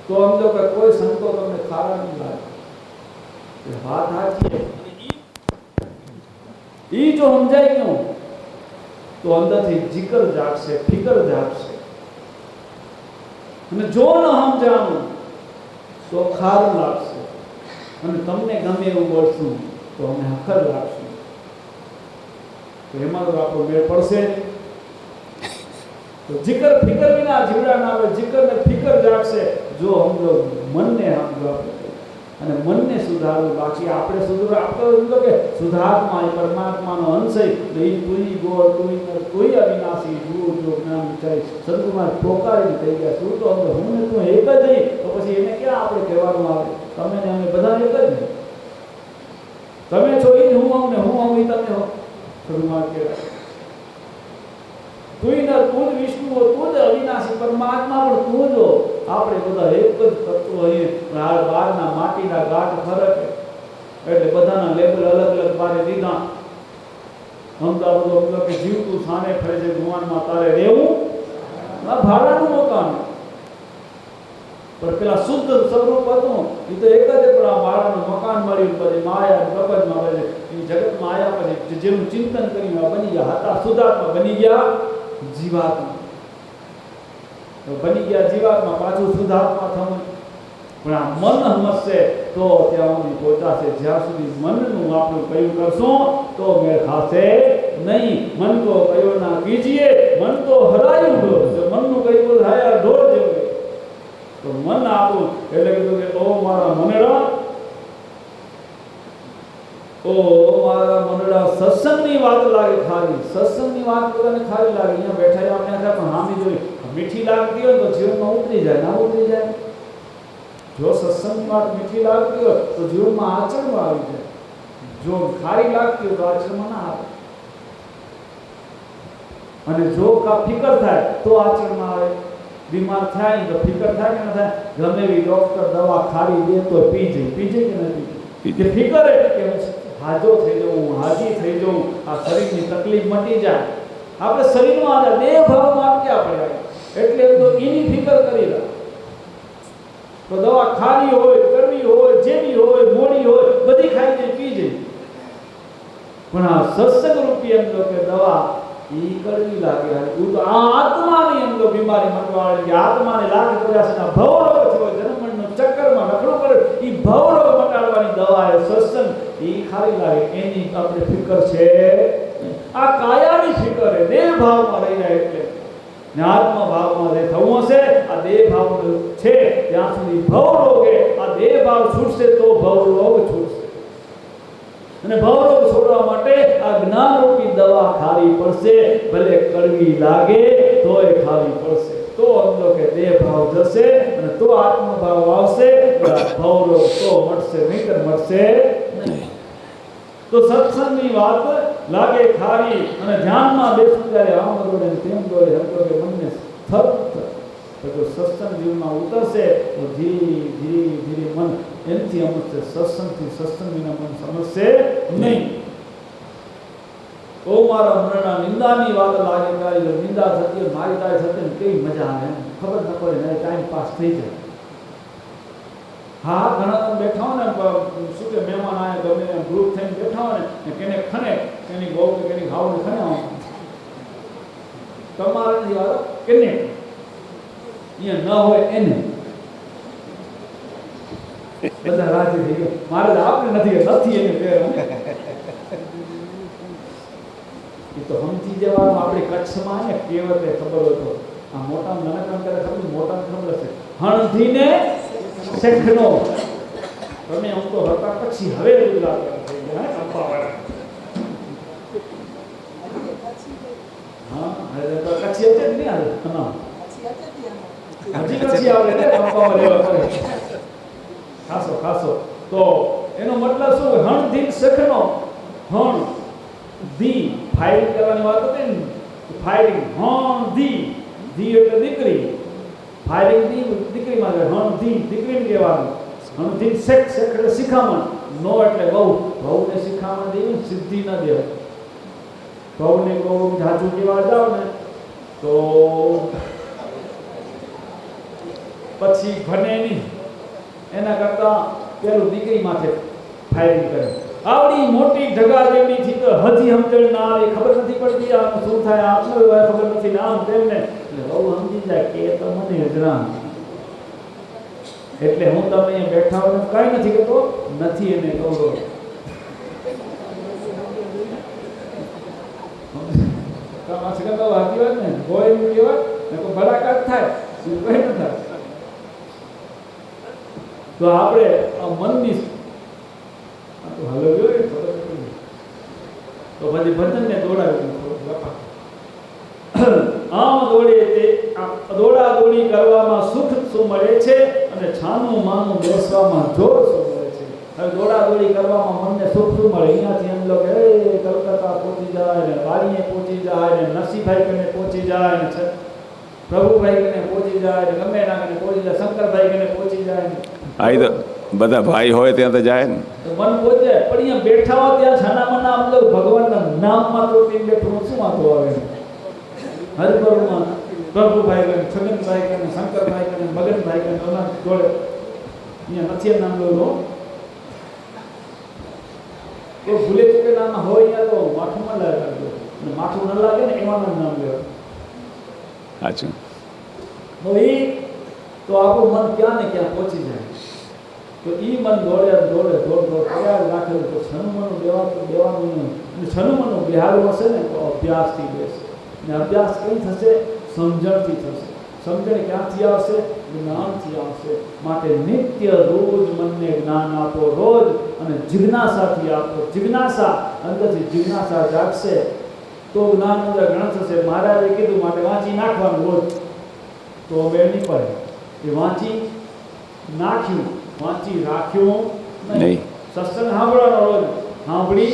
તો સમજો કે કોઈ સંતો તમને ખારા નહીં લાગે વાત સાચી એ જો સમજાઈ ગયું તો અંદરથી જીકર જાગશે ફિકર જાગશે અને જો ન સમજાણું તો ખાર લાગશે અને તમને ગમે એવું બોલશું તો અમે હખર લાગશું તો એમાં તો આપણો મેળ પડશે તો જીકર ફિકર વિના જીવડા ના આવે જીકર ને ફિકર જાગશે જો સમજો મનને સમજો આપણે અને મનને સુધારવું. બાકી આપણે આપણે તો કે સુધાર્થમાં એ પરમાત્માનો અંશ છે. તો એ તુઈ ગોળ તુઈ અવિનાશી જુઓ જો જ્ઞાન વિચારી સદગુમાર પોકારી થઈ ગયા. તું તો હું ને તું એક જ નહીં, તો પછી એને ક્યાં આપણે કહેવાનું આવે? તમે ને અમે બધા એક જ નહીં. તમે છો એ હું આવું ને હું આવું એ તમે હો. સદગુમાર કહેવાય તું ન તું જ વિષ્ણુ હો, તું જ અવિનાશી પરમાત્મા પણ તું જ હો. આપણે બધા એક જ તત્વો અહીંયા બહારના માટીના ગાંઠ ફરક એટલે બધાના લેબલ અલગ અલગ બારે દીધા. અમદાવાદ કે જીવતું સાને ફરે છે ગુમાનમાં તારે રહેવું ભાડાનું મકાન. પણ પેલા શુદ્ધ સ્વરૂપ હતું એ તો એક જ પણ આ ભાડાનું મકાન મળ્યું. પછી માયા પ્રપંચમાં આવે છે એ જગતમાં આવ્યા પછી જેનું ચિંતન કર્યું બની ગયા હતા શુદ્ધાત્મા, બની ગયા જીવાત્મા. તો બની ગયા જીવાત્મા, પાછું શુદ્ધાત્મા થવું. પણ આ મન સમજશે તો ત્યાં સુધી પહોંચાશે. જ્યાં સુધી મનનું આપણું કયું કરશું તો મેળ ખાશે નહીં. મન તો કયો ના કીજીએ, મન તો હરાયું ઢોર. જો મનનું કયું થાય ઢોર જેવું તો મન આપણું એટલે કીધું કે ઓ મારા મનેડા, ઓ મારા મનડા, સત્સંગની વાત લાગે ખાલી. સત્સંગની વાત બધાને ખાલી લાગે. અહીંયા બેઠા આપણે હતા પણ હામી જોઈ મીઠી લાગતી હોય તો જીવનમાં ઉતરી જાય, ના ઉતરી જાય. જો સત્સંગની વાત મીઠી લાગતી હોય તો જીવનમાં આચરણમાં આવી જાય. જો ખારી લાગતી હોય તો આચરણમાં ના આવે. અને જો કા ફિકર થાય તો આચરણમાં આવે. બીમાર થાય તો ફિકર થાય કે ના થાય? ગમે એવી ડોક્ટર દવા ખારી દે તો પી જાય કે નથી? કે ફિકર કે હાજો થઈ જવું, હાજી થઈ જવું, આ શરીરની તકલીફ મટી જાય. આપણે શરીરમાં આ દેહ ભાવમાં અટક્યા પડ્યા એટલે તો એની ફિકર કરી રહ્યા. તો દવા ખારી હોય, કરવી હોય, જેવી હોય, મોડી હોય, બધી ખાઈ જાય, પી જાય. પણ આ સત્સંગ રૂપી એમ તો કે દવા ઈ કડવી લાગે. તો આ આત્માની અંદર બીમારી મટવાળી કે આત્માને લાગે પ્રયાસના ભવરોગ થયો, જન્મનો ચક્કરમાં નખડો પડે, ઈ ભવરોગ મટાડવાની દવા એ સત્સંગ ઈ ખાલી લાગે. એની આપણે ફિકર છે. આ કાયાની ફિકર છે, દેહ ભાવમાં રહી જાય એટલે આત્મા ભાવમાં જે થવું હશે આ દેહ ભાવ છે ત્યાં સુધી ભવરોગે. આ દેહ ભાવ છૂટશે તો ભવરોગ છૂટશે. અને ભવરોગ છોડવા માટે આ જ્ઞાન રૂપી દવા ખાવી પડશે. ભલે કડવી લાગે તોય ખાવી પડશે. તો અંદર કે દેહ ભાવ જશે અને તો આત્મ ભાવ આવશે. ભવરોગ તો મળશે, નહીતર મળશે નહીં. તો સત્સંગની વાત લાગે ખારી અને ધ્યાનમાં બેસું ત્યારે આમ દોડે તેમ દોડે હરતો કે મનને સ્થર. તો જો સત્સંગ જીવનમાં ઉતરશે તો ધીરે ધીરે મન એનથી સમજશે. સત્સંગથી સત્સંગ વિના મન સમજશે નહીં. ઓ મારા મનના નિંદાની વાત લાગે તારી નિંદા થતી મારી તારી થતી કેવી મજા આવે, ખબર ન પડે ને ટાઈમ પાસ થઈ જાય. હા ઘણા તમે બેઠા હો ને શું કે મહેમાન આવ્યા ગમે ગ્રુપ થઈને બેઠા હો ને કેને ખને કેની ગૌ કે કેની ઘાવને ખને તમારે નથી વાળો કેને અહીંયા ન હોય એને બધા રાજી થઈ ગયા. મારે આપણે નથી એને પહેર એ તો સમજી જવાનું. આપણે કચ્છમાં ને કહેવત ખબર હતો આ મોટા નાના કરે ખબર મોટા ખબર હશે હણધીને શેખનો. તમે હું તો હતા પછી હવે ગુજરાત થઈ ગયા કંપાવાળા. હા હવે તો કચ્છી હતી જ નહીં આવે ના હજી કચ્છી આવે ને કંપામાં રહેવા કરે ખાસો. તો એનો મતલબ શું? હણધી શેખનો. હણ ધી ફાયરિંગ કરવાની વાત હતી ને ફાયરિંગ. હણધી ધી એટલે દીકરી. ફાયરિંગ દી દીકરીમાં જાય. હણધી દીકરીને કહેવાનું. હણધી શેખ એટલે શિખામણ. નો એટલે વહુને શિખામણ દેવી સિદ્ધિ ન દેવાય. વહુને બહુ જાજુ કહેવા જાવ ને તો પછી ભણે નહીં. એના કરતા પેલું દીકરી માથે ફાયરિંગ કરે. આવડી મોટી ઢગા જેવી થી તો હજી સમજણ ના આવે, ખબર નથી પડતી આમ શું થાય, આટલો ખબર નથી આમ તેમને. એટલે બહુ સમજી જાય કે તો મને હજરા. એટલે હું તમે અહીંયા બેઠા હોય કઈ નથી કહેતો, નથી એને ગૌરવ. હાથી વાત ને ગોળી કહેવાય ને ભડાકાત થાય, કઈ ન થાય. તો આપણે આ મનની આ તો હાલો ગયો એ ખબર નથી. તો પછી ભજનને દોડાવી આમ દોડે તે દોડા દોડી કરવામાં સુખ શું મળે છે અને છાનું માનું બેસવામાં જોર શું મળે છે. હવે દોડા દોડી કરવામાં મનને સુખ શું મળે? અહીંયાથી એમ લોકો કલકત્તા પહોંચી જાય ને વાડીએ પહોંચી જાય ને નરસિંહભાઈ કને પહોંચી જાય ને પ્રભુભાઈ કને પહોંચી જાય ને ગમે એના કને પહોંચી જાય, શંકરભાઈ કને પહોંચી જાય ને આ તો બધા ભાઈ હોય ત્યાં તો જાય ને. તો મન પહોંચી જાય. પણ અહીંયા બેઠા હોય ત્યાં છાના મના આમ લોકો ભગવાનના નામમાં તો બેઠું શું વાંધો આવે? હરિપરમાં પ્રભુભાઈ કને, છગનભાઈ કને, શંકરભાઈ કને, મગનભાઈ કને ઓના જોડે અહીંયા નથી નામ લો તો ભૂલે ચૂકે નામ હોય અહીંયા તો માથું ન લાગે અને માથું ન લાગે ને એવાનું નામ લેવા. સાચું. તો આપણું મન ક્યાં ને ક્યાં પહોંચી જાય. તો ઈ મન દોડે દોડ તૈયાર રાખેલું તો છનુમનું દેવાનું અને છનુમનું બિહારું હશે ને તો અભ્યાસથી બેસે. ને અભ્યાસ કઈ થશે? સમજણથી થશે. સમજણ ક્યાંથી આવશે? જ્ઞાનથી આવશે. માટે નિત્ય રોજ મનને જ્ઞાન આપો, રોજ, અને જિજ્ઞાસાથી આપો. જિજ્ઞાસા અંદરથી જિજ્ઞાસા જાગશે તો જ્ઞાન અંદર જ્ઞાન થશે. મહારાજે કીધું માટે વાંચી નાખવાનું રોજ, તો મેળ નહીં પડે. એ વાંચી નાખ્યું, વાંચી રાખ્યું નહીં. સત્સંગ સાંભળવાનો રોજ, સાંભળી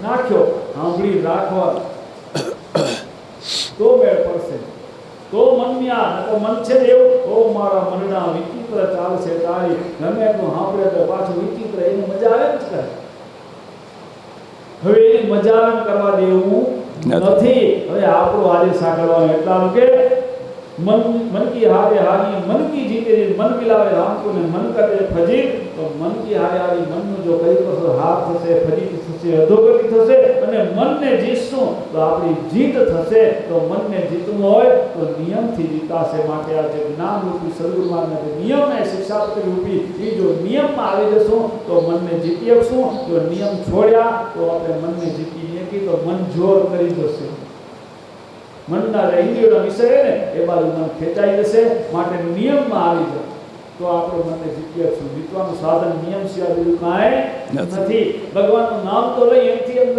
નાખ્યો, સાંભળી રાખવા તો મેળ પડશે. તો મનમાં તો મન છે ને એવું, ઓ મારા મનના વિચિત્ર ચાલશે તારી, ગમે એટલું સાંભળે તો પાછું વિચિત્ર, એની મજા આવે જ કરે. હવે એની મજા કરવા દેવું નથી. હવે આપણું આજે સાંકળવાનું એટલા કે मन की हारे हारी मन की जीते मन मिलावे राम को ने मन करे फजी. तो मन की हारे हारी मन जो कई तो हाथ थसे, फजी थसे, अधोगति थसे અને મનને જીતશું તો આપણી જીત થશે. તો મનને જીતવું હોય તો નિયમથી જીતાશે. માટે આ જે જ્ઞાન રૂપી સદગુરુમાના જે નિયમને શિક્ષાપત્રી રૂપી એ જો નિયમમાં આવી જશું તો મનને જીતી શકશું. જો નિયમ છોડ્યા તો આપણે મનને જીતી નહીં શકીએ. તો મન જોર કરી જશે. મનના ઇન્દ્રિયોના વિષય ને એ બાજુ મન ખેંચાઈ જશે. માટે નિયમમાં આવી જાય તો આપણે મનને જીતી શકશું. જીતવાનું સાધન નિયમ સિવાય બીજું કાંઈ નથી. ભગવાનનું નામ તો લઈ એમથી એમ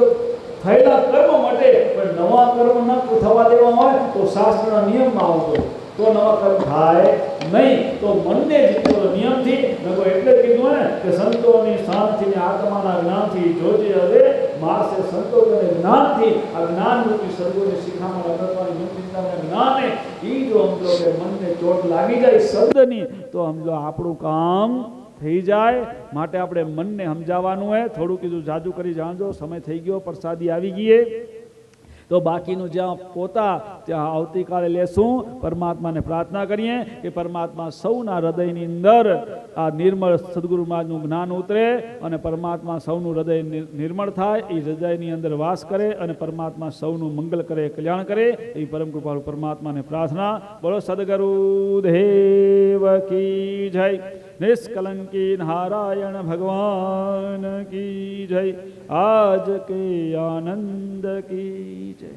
થયેલા કર્મ માટે, પણ નવા કર્મ ન થવા દેવા હોય તો શાસ્ત્રના નિયમમાં આવતો તો નવા કર્મ થાય નહીં. તો મનને જીતવો નિયમથી નકો એટલે કીધું ને કે સંતોની શાંતિને આત્માના જ્ઞાનથી જોજે હવે મારશે સંતો અને જ્ઞાનથી. આ જ્ઞાન રૂપી સદગુરુની શિખામણ અગત્યની મુક્તિના જ્ઞાને ઈ જો સમજો કે મનને ચોટ લાગી જાય શબ્દની તો સમજો આપણું કામ થઈ જાય. માટે આપણે મનને સમજાવવાનું હોય. થોડું કીધું જાજુ કરી જાણજો. સમય થઈ ગયો, પ્રસાદી આવી ગઈ. તો બાકીનું જ્યાં પોતા ત્યાં આવતીકાલે લેશું. પરમાત્માને પ્રાર્થના કરીએ કે પરમાત્મા સૌના હૃદયની અંદર આ નિર્મળ સદગુરુ મહારાજનું જ્ઞાન ઉતરે અને પરમાત્મા સૌનું હૃદય નિર્મળ થાય. એ હૃદયની અંદર વાસ કરે અને પરમાત્મા સૌનું મંગલ કરે, કલ્યાણ કરે. એ પરમ કૃપાળુ પરમાત્માને પ્રાર્થના. બોલો સદગુરુ દેવ કી જય. નિષ્કલંકી નારાયણ ભગવાન કી જય. આજ કે આનંદ કી જય.